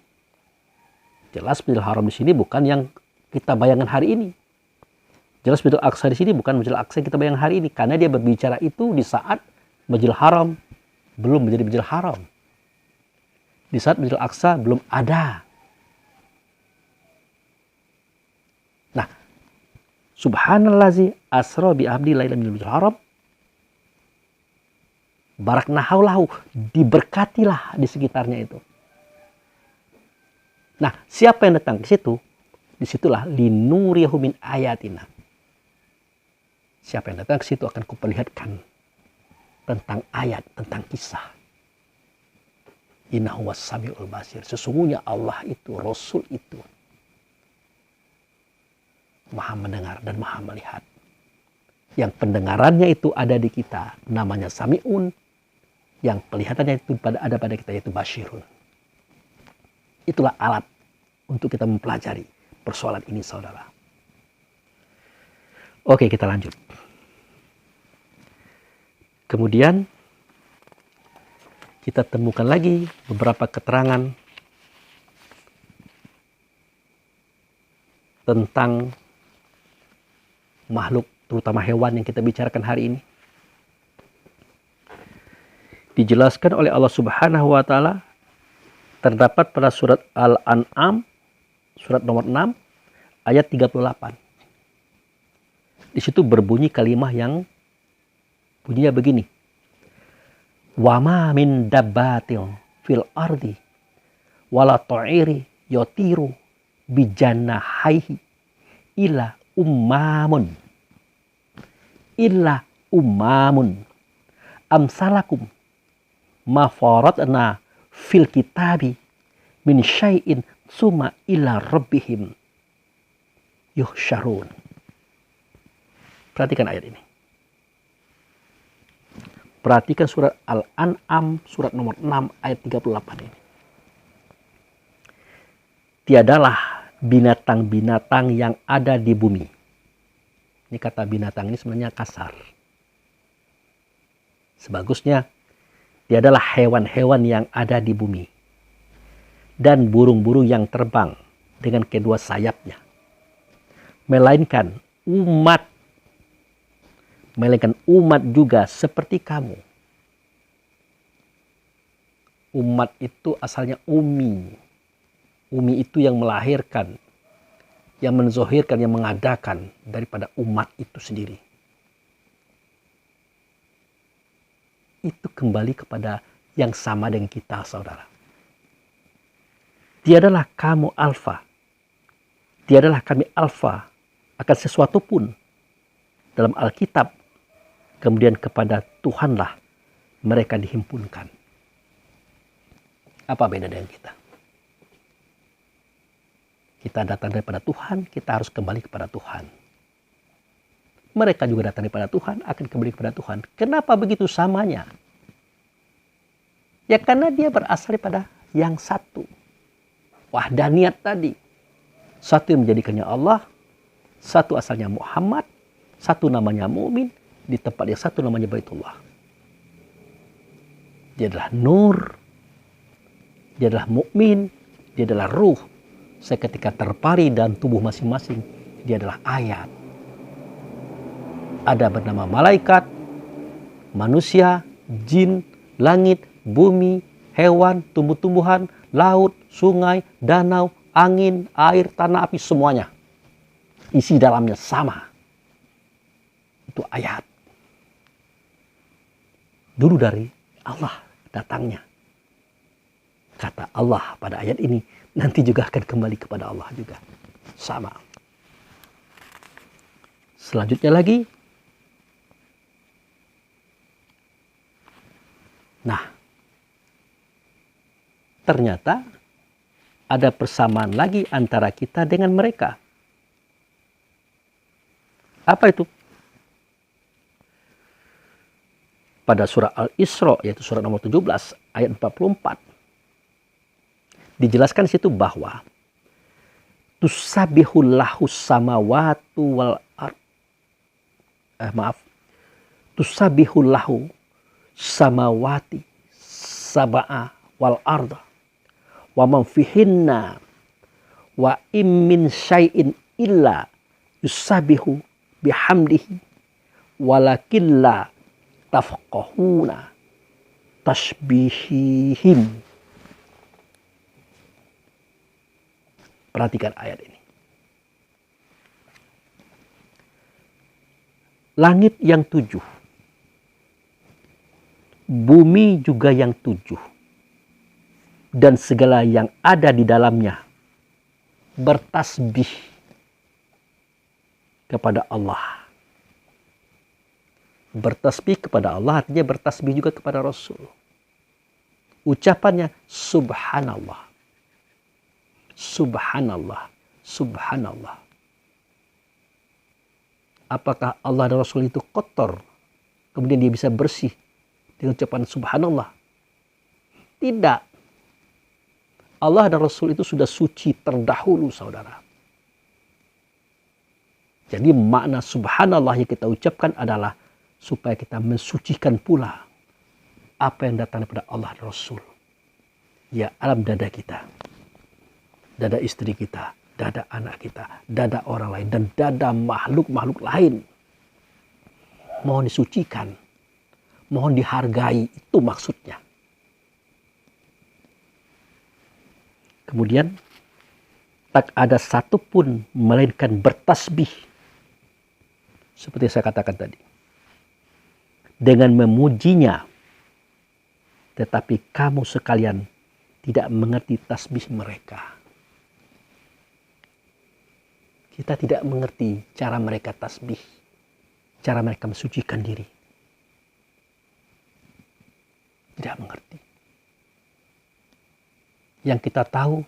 Jelas Masjidil Haram di sini bukan yang kita bayangkan hari ini. Jelas Masjidil Aqsa di sini bukan Masjidil Aqsa yang kita bayangkan hari ini, karena dia berbicara itu di saat Masjidil Haram belum menjadi Masjidil Haram. Di saat Masjidil Aqsa belum ada. Nah, Subhanallazi asra bi abdi laila minal masjidil haram barakna haulahu, diberkatilah di sekitarnya itu. Nah, siapa yang datang ke situ? Disitulah linuriyahu min ayatina. Siapa yang datang ke situ akan kuperlihatkan tentang ayat, tentang kisah. Innahu was-sami'ul basir. Sesungguhnya Allah itu, Rasul itu Maha mendengar dan Maha melihat. Yang pendengarannya itu ada di kita, namanya Sami'un. Yang pelihatannya itu ada pada kita, yaitu Basyirun. Itulah alat untuk kita mempelajari persoalan ini, saudara. Oke, kita lanjut. Kemudian kita temukan lagi beberapa keterangan tentang makhluk, terutama hewan yang kita bicarakan hari ini. Dijelaskan oleh Allah Subhanahu wa Ta'ala, terdapat pada surat Al-An'am, surat nomor 6, ayat 38. Di situ berbunyi kalimah yang bunyinya begini. Wa ma min dabbatil fil ardi wala ta'iri yotiru bijannahaihi illa ummamun amsalakum ma faradna fil kitabi min syai'in summa ila rabbihim yuhsyarun. Perhatikan ayat ini. Perhatikan surat Al-An'am surat nomor 6 ayat 38 ini. Tiadalah binatang-binatang yang ada di bumi. Ini kata binatang ini sebenarnya kasar. Sebagusnya, tiadalah hewan-hewan yang ada di bumi. Dan burung-burung yang terbang dengan kedua sayapnya. Melainkan umat juga seperti kamu. Umat itu asalnya umi. Umi itu yang melahirkan, yang menzohirkan, yang mengadakan daripada umat itu sendiri. Itu kembali kepada yang sama dengan kita, saudara. Tiadalah kamu alfa. Tiadalah kami alfa akan sesuatu pun dalam Alkitab. Kemudian kepada Tuhanlah mereka dihimpunkan. Apa beda dengan kita? Kita datang daripada Tuhan, kita harus kembali kepada Tuhan. Mereka juga datang daripada Tuhan, akan kembali kepada Tuhan. Kenapa begitu samanya? Ya karena dia berasal daripada yang satu. Wahdaniyat tadi. Satu yang menjadikannya Allah, satu asalnya Muhammad, satu namanya Mu'min, di tempat yang satu namanya Baitullah. Dia adalah nur, dia adalah mukmin, dia adalah ruh. Seketika terpari dalam tubuh masing-masing, dia adalah ayat. Ada bernama malaikat, manusia, jin, langit, bumi, hewan, tumbuh-tumbuhan, laut, sungai, danau, angin, air, tanah, api, semuanya. Isi dalamnya sama. Itu ayat. Dulu dari Allah datangnya. Kata Allah pada ayat ini, nanti juga akan kembali kepada Allah juga. Sama. Selanjutnya lagi. Nah. Ternyata ada persamaan lagi antara kita dengan mereka. Apa itu? Pada surah Al-Isra, yaitu surah nomor 17, ayat 44. Dijelaskan di situ bahwa tusabbihul lahu samawatu wal ard. Tusabbihul lahu samawati sab'a wal arda wa man fihinna wa im min syai'in illa yusabbihu bihamdihi walakin la tafqahuna tasbihihim. Perhatikan ayat ini. Langit yang 7. Bumi juga yang 7. Dan segala yang ada di dalamnya bertasbih kepada Allah. Bertasbih kepada Allah artinya bertasbih juga kepada Rasul. Ucapannya subhanallah. Subhanallah. Subhanallah. Apakah Allah dan Rasul itu kotor? Kemudian dia bisa bersih dengan ucapan subhanallah? Tidak. Allah dan Rasul itu sudah suci terdahulu, saudara. Jadi makna subhanallah yang kita ucapkan adalah supaya kita mensucikan pula apa yang datang daripada Allah dan Rasul. Ya alam dada kita, dada istri kita, dada anak kita, dada orang lain, dan dada makhluk-makhluk lain. Mohon disucikan, mohon dihargai, itu maksudnya. Kemudian, tak ada satupun melainkan bertasbih. Seperti saya katakan tadi. Dengan memujinya. Tetapi kamu sekalian tidak mengerti tasbih mereka. Kita tidak mengerti cara mereka tasbih. Cara mereka mensucikan diri. Tidak mengerti. Yang kita tahu,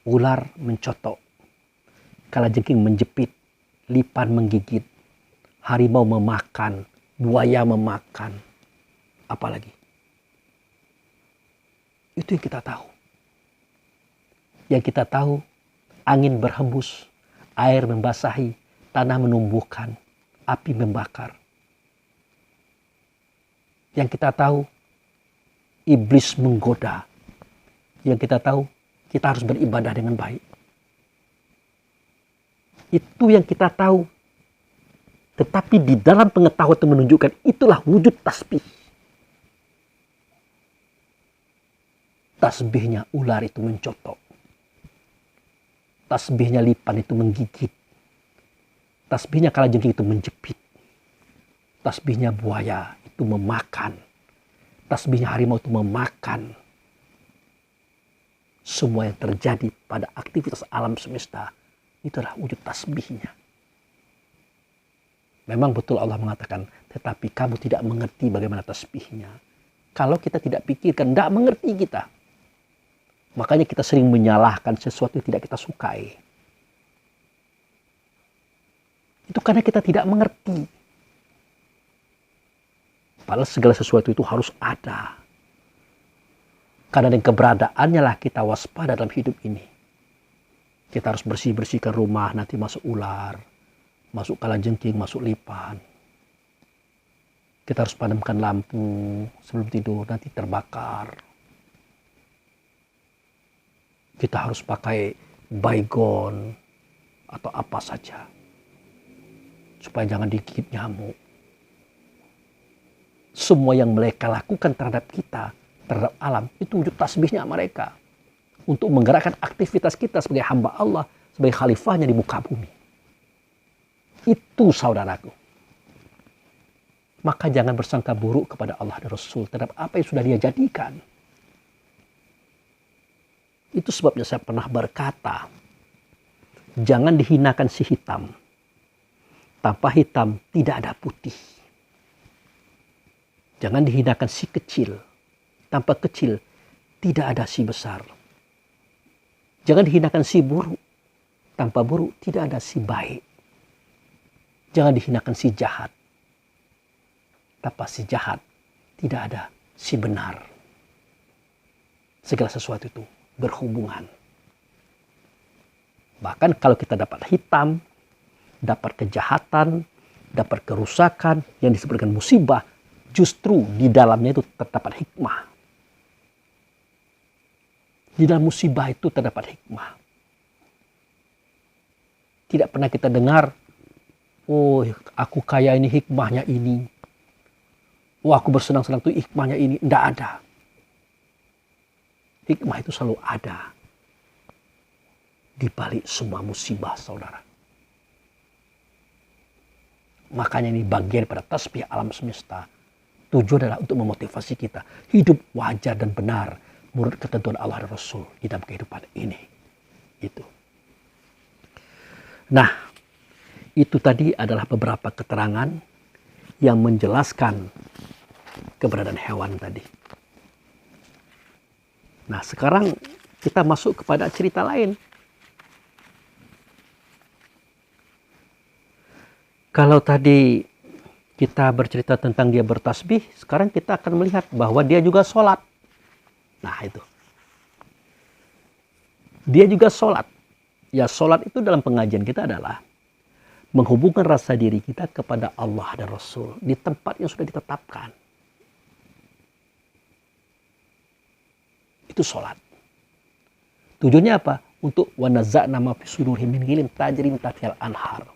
ular mencotok, kalajengking menjepit, lipan menggigit, harimau memakan, buaya memakan, apalagi. Itu yang kita tahu. Yang kita tahu, angin berhembus, air membasahi, tanah menumbuhkan, api membakar. Yang kita tahu, iblis menggoda. Yang kita tahu, kita harus beribadah dengan baik. Itu yang kita tahu. Tetapi di dalam pengetahuan itu menunjukkan itulah wujud tasbih. Tasbihnya ular itu mencotok. Tasbihnya lipan itu menggigit. Tasbihnya kalajengking itu menjepit. Tasbihnya buaya itu memakan. Tasbihnya harimau itu memakan. Semua yang terjadi pada aktivitas alam semesta itulah wujud tasbihnya. Memang betul Allah mengatakan, tetapi kamu tidak mengerti bagaimana tasbihnya. Kalau kita tidak pikirkan, tidak mengerti kita. Makanya kita sering menyalahkan sesuatu yang tidak kita sukai. Itu karena kita tidak mengerti. Padahal segala sesuatu itu harus ada. Karena dengan keberadaannya lah kita waspada dalam hidup ini. Kita harus bersihkan rumah, nanti masuk ular, masuk kalajengking, masuk lipan. Kita harus padamkan lampu sebelum tidur, nanti terbakar. Kita harus pakai baygon atau apa saja supaya jangan digigit nyamuk. Semua yang mereka lakukan terhadap kita, terhadap alam, itu wujud tasbihnya mereka. Untuk menggerakkan aktivitas kita sebagai hamba Allah, sebagai khalifahnya di muka bumi. Itu saudaraku. Maka jangan bersangka buruk kepada Allah dan Rasul terhadap apa yang sudah dia jadikan. Itu sebabnya saya pernah berkata, jangan dihinakan si hitam. Tanpa hitam tidak ada putih. Jangan dihinakan si kecil. Tanpa kecil tidak ada si besar. Jangan dihinakan si buruk. Tanpa buruk tidak ada si baik. Jangan dihinakan si jahat. Tanpa si jahat tidak ada si benar. Segala sesuatu itu berhubungan. Bahkan kalau kita dapat hitam, dapat kejahatan, dapat kerusakan yang disebut dengan musibah, justru di dalamnya itu terdapat hikmah. Di dalam musibah itu terdapat hikmah. Tidak pernah kita dengar, oh aku kaya ini hikmahnya ini. Oh aku bersenang-senang itu hikmahnya ini. Tidak ada. Hikmah itu selalu ada. Di balik semua musibah saudara. Makanya ini bagian pada tasbih alam semesta. Tujuan adalah untuk memotivasi kita. Hidup wajar dan benar. Menurut ketentuan Allah dan Rasul di dalam kehidupan ini. Itu. Nah, itu tadi adalah beberapa keterangan yang menjelaskan keberadaan hewan tadi. Nah, sekarang kita masuk kepada cerita lain. Kalau tadi kita bercerita tentang dia bertasbih, sekarang kita akan melihat bahwa dia juga sholat. Nah itu. Dia juga sholat. Ya sholat itu dalam pengajian kita adalah menghubungkan rasa diri kita kepada Allah dan Rasul di tempat yang sudah ditetapkan. Itu sholat. Tujuannya apa? Untuk wanaza'na ma fi sudurihim min ghillin tajri min tahtihal anhar.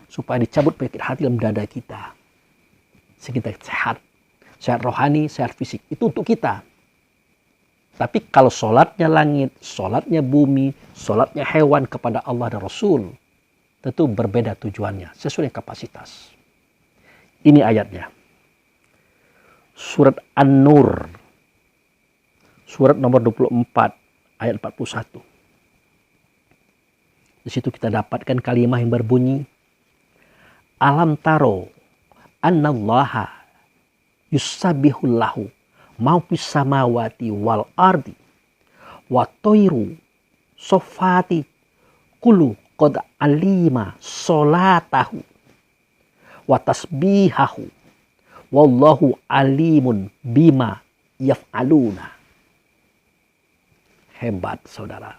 Supaya dicabut penyakit hati dalam dada kita. Sehingga kita sehat. Sehat rohani, sehat fisik. Itu untuk kita. Tapi kalau sholatnya langit, sholatnya bumi, sholatnya hewan kepada Allah dan Rasul, tentu berbeda tujuannya, sesuai dengan kapasitas. Ini ayatnya. Surat An-Nur, surat nomor 24, ayat 41. Di situ kita dapatkan kalimat yang berbunyi, Alam taro annallaha yusabbihullahu maupis samawati wal ardi wa toiru sofati kulu qad alima solatahu wa tasbihahu wallahu alimun bima yaf'aluna. Hebat saudara.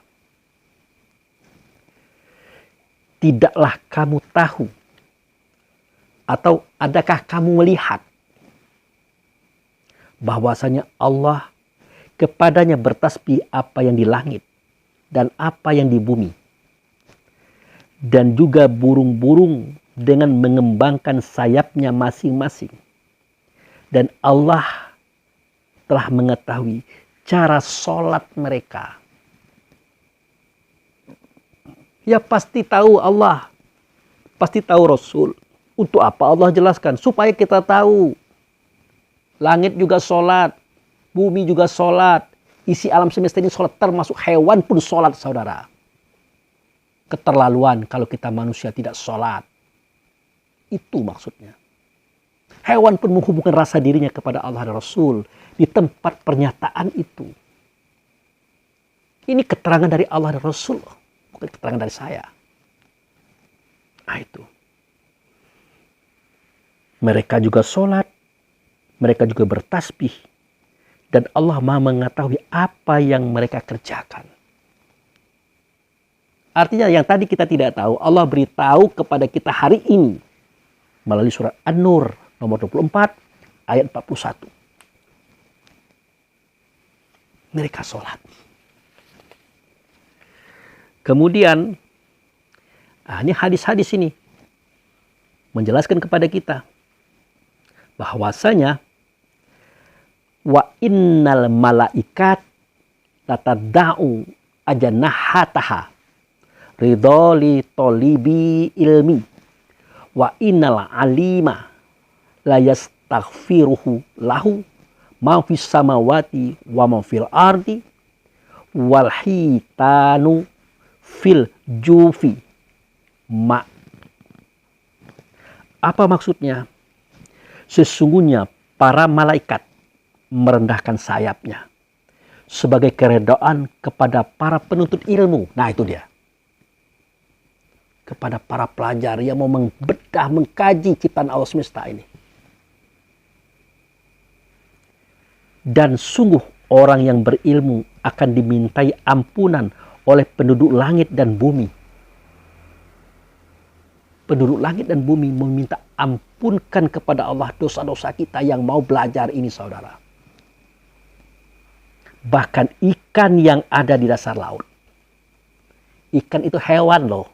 Tidaklah kamu tahu atau adakah kamu melihat bahwasanya Allah kepadanya bertasbih apa yang di langit dan apa yang di bumi. Dan juga burung-burung dengan mengembangkan sayapnya masing-masing. Dan Allah telah mengetahui cara sholat mereka. Ya pasti tahu Allah. Pasti tahu Rasul. Untuk apa Allah jelaskan? Supaya kita tahu. Langit juga sholat. Bumi juga sholat. Isi alam semesta ini sholat. Termasuk hewan pun sholat saudara. Keterlaluan kalau kita manusia tidak sholat. Itu maksudnya. Hewan pun menghubungkan rasa dirinya kepada Allah dan Rasul. Di tempat pernyataan itu. Ini keterangan dari Allah dan Rasul. Bukan keterangan dari saya. Nah itu. Mereka juga sholat. Mereka juga bertasbih. Dan Allah Maha mengetahui apa yang mereka kerjakan. Artinya yang tadi kita tidak tahu. Allah beritahu kepada kita hari ini. Melalui surat An-Nur nomor 24 ayat 41. Mereka sholat. Kemudian, ini hadis-hadis ini menjelaskan kepada kita bahwasanya wa innal malaikat latada'u ajnahataha ridoli tolibi ilmi wa innal alima la yastaghfiruhu lahu ma fis samawati wa ma fil ardi wal hitanu fil jufi ma. Apa maksudnya? Sesungguhnya para malaikat merendahkan sayapnya sebagai keredaan kepada para penuntut ilmu. Nah itu dia. Kepada para pelajar yang mau membedah, mengkaji ciptaan Allah semesta ini. Dan sungguh orang yang berilmu akan dimintai ampunan oleh penduduk langit dan bumi. Penduduk langit dan bumi meminta ampunkan kepada Allah dosa-dosa kita yang mau belajar ini saudara. Bahkan ikan yang ada di dasar laut. Ikan itu hewan loh.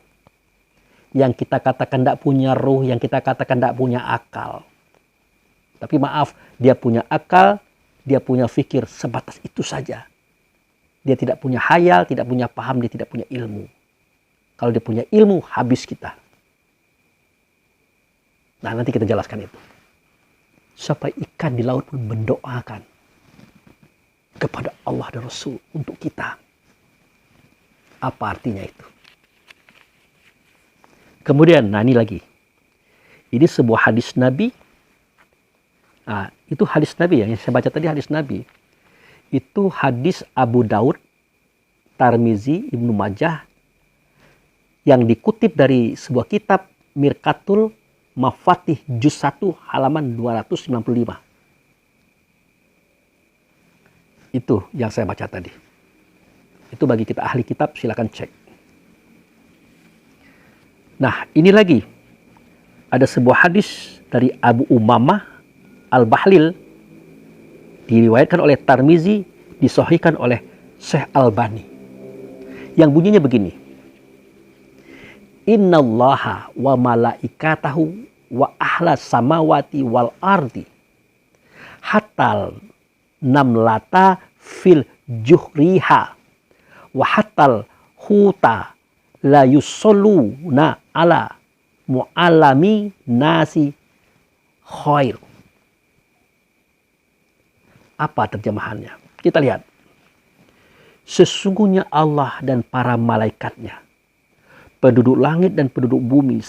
Yang kita katakan tidak punya ruh, yang kita katakan tidak punya akal. Tapi maaf, dia punya akal, dia punya fikir, sebatas itu saja. Dia tidak punya hayal, tidak punya paham, dia tidak punya ilmu. Kalau dia punya ilmu, habis kita. Nah nanti kita jelaskan itu. Sampai ikan di laut pun mendoakan kepada Allah dan Rasul untuk kita. Apa artinya itu? Kemudian, nah ini lagi. Ini sebuah hadis Nabi. Nah, itu hadis Nabi ya, yang saya baca tadi hadis Nabi. Itu hadis Abu Daud, Tirmizi, Ibnu Majah yang dikutip dari sebuah kitab Mirkatul Mafatih Juz 1 halaman 295. Itu yang saya baca tadi. Itu bagi kita ahli kitab silakan cek. Nah, ini lagi. Ada sebuah hadis dari Abu Umamah Al-Bahlil diriwayatkan oleh Tirmizi, disahihkan oleh Syekh Albani. Yang bunyinya begini. Innallaha wa malaikatahu wa ahlas samawati wal ardi hatal namlata fil juhriha wa hatal huta la yusalluna ala mu'allami nasi khair. Apa terjemahannya? Kita lihat. Sesungguhnya Allah dan para malaikatnya, penduduk langit dan penduduk bumi,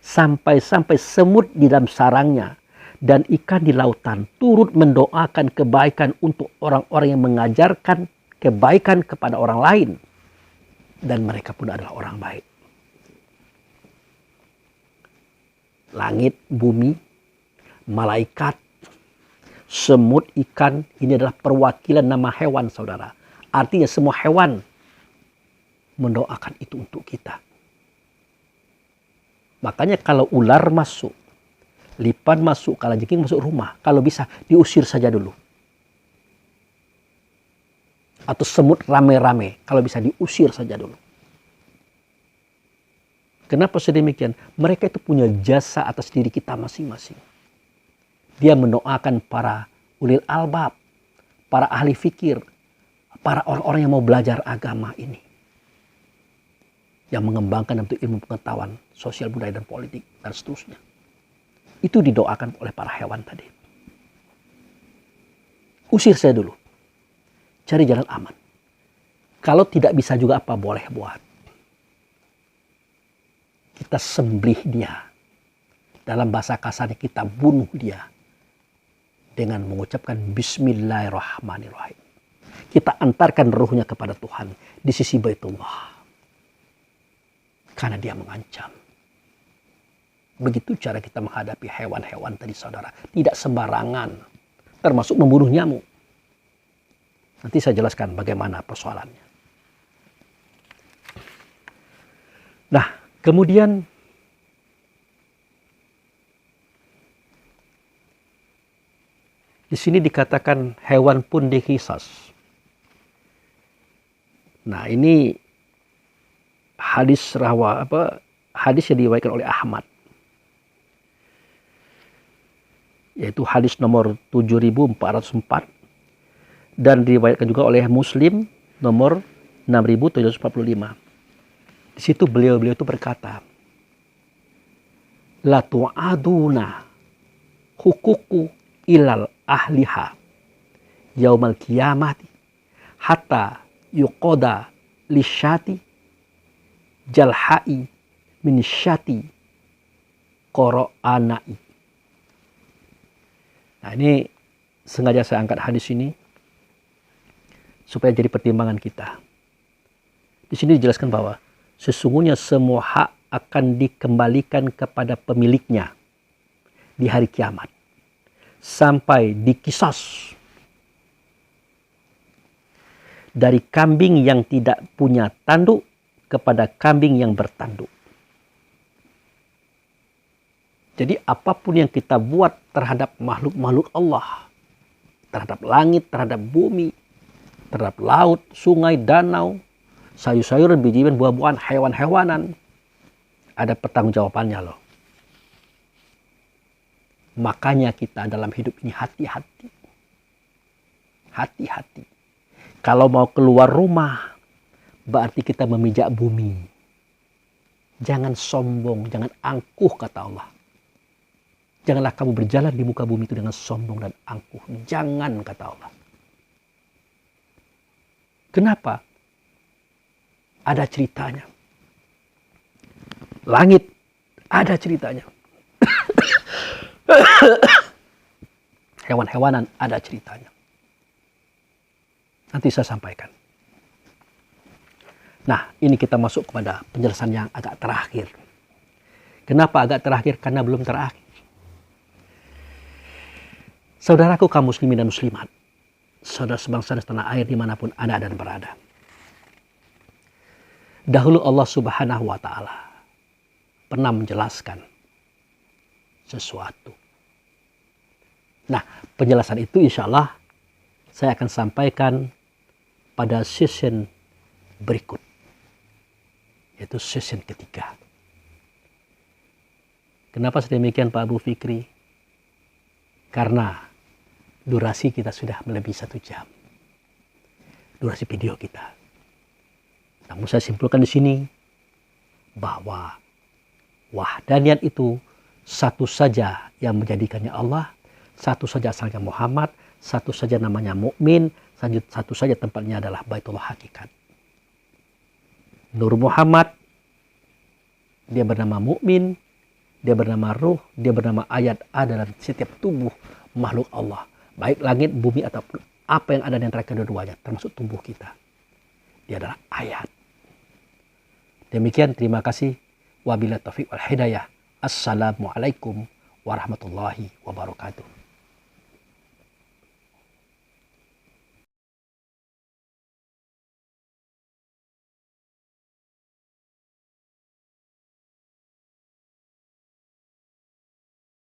sampai-sampai semut di dalam sarangnya dan ikan di lautan turut mendoakan kebaikan untuk orang-orang yang mengajarkan kebaikan kepada orang lain. Dan mereka pun adalah orang baik. langit, bumi, malaikat, semut, ikan, ini adalah perwakilan nama hewan, saudara. Artinya semua hewan mendoakan itu untuk kita. Makanya kalau ular masuk, lipan masuk, kalajengking masuk rumah, kalau bisa diusir saja dulu. Atau semut rame-rame, kalau bisa diusir saja dulu. Kenapa sedemikian? Mereka itu punya jasa atas diri kita masing-masing. Dia mendoakan para ulil albab, para ahli fikir, para orang-orang yang mau belajar agama ini. Yang mengembangkan untuk ilmu pengetahuan, sosial, budaya, dan politik, dan seterusnya. Itu didoakan oleh para hewan tadi. Usir saya dulu. Cari jalan aman. Kalau tidak bisa juga apa boleh buat. Kita sembelih dia. Dalam bahasa kasarnya kita bunuh dia. Dengan mengucapkan Bismillahirrahmanirrahim. Kita antarkan ruhnya kepada Tuhan di sisi Baitullah. Karena dia mengancam. Begitu cara kita menghadapi hewan-hewan tadi, saudara. Tidak sembarangan. Termasuk membunuh nyamuk. Nanti saya jelaskan bagaimana persoalannya. Nah, kemudian di sini dikatakan hewan pun diqisas. Nah, ini hadis hadis yang diriwayatkan oleh Ahmad. Yaitu hadis nomor 7404 dan diriwayatkan juga oleh Muslim nomor 6745. Di situ beliau itu berkata, la tu'aduna hukuku ilal ahliha yaumal qiyamati hatta yuqoda lisyati jalha'i min syati qoro'anai. Nah, ini sengaja saya angkat hadis ini supaya jadi pertimbangan kita. Di sini dijelaskan bahwa sesungguhnya semua hak akan dikembalikan kepada pemiliknya di hari kiamat. Sampai dikisas. Dari kambing yang tidak punya tanduk kepada kambing yang bertanduk. Jadi apapun yang kita buat terhadap makhluk-makhluk Allah. Terhadap langit, terhadap bumi, terhadap laut, sungai, danau, sayur-sayuran, biji-bijian, buah-buahan, hewan-hewanan. Ada pertanggungjawabannya loh. Makanya kita dalam hidup ini hati-hati. Hati-hati. Kalau mau keluar rumah, berarti kita memijak bumi. Jangan sombong, jangan angkuh kata Allah. Janganlah kamu berjalan di muka bumi itu dengan sombong dan angkuh. Jangan kata Allah. Kenapa? Ada ceritanya. Langit ada ceritanya. Hewan-hewanan ada ceritanya. Nanti saya sampaikan. Nah, ini kita masuk kepada penjelasan yang agak terakhir. Kenapa agak terakhir? Karena belum terakhir. Saudaraku kaum muslimin dan muslimat. Saudara sebangsa dan setanah air dimanapun Anda dan berada. Dahulu Allah Subhanahu wa Ta'ala pernah menjelaskan sesuatu. Nah, penjelasan itu insya Allah saya akan sampaikan pada session berikut. Yaitu session ketiga. Kenapa sedemikian Pak Abu Fikri? Karena durasi kita sudah melebihi 1 jam. Durasi video kita. Namun saya simpulkan di sini bahwa wahdaniyat itu satu saja yang menjadikannya Allah, satu saja asalnya Muhammad, satu saja namanya mukmin, satu saja tempatnya adalah Baitullah Hakikat. Nur Muhammad, dia bernama mukmin, dia bernama ruh, dia bernama ayat ada dalam setiap tubuh makhluk Allah. Baik langit, bumi, ataupun apa yang ada di antara kedua-duanya, termasuk tubuh kita. Dia adalah ayat. Demikian, terima kasih. Wabillahi taufiq wal hidayah. Assalamualaikum warahmatullahi wabarakatuh.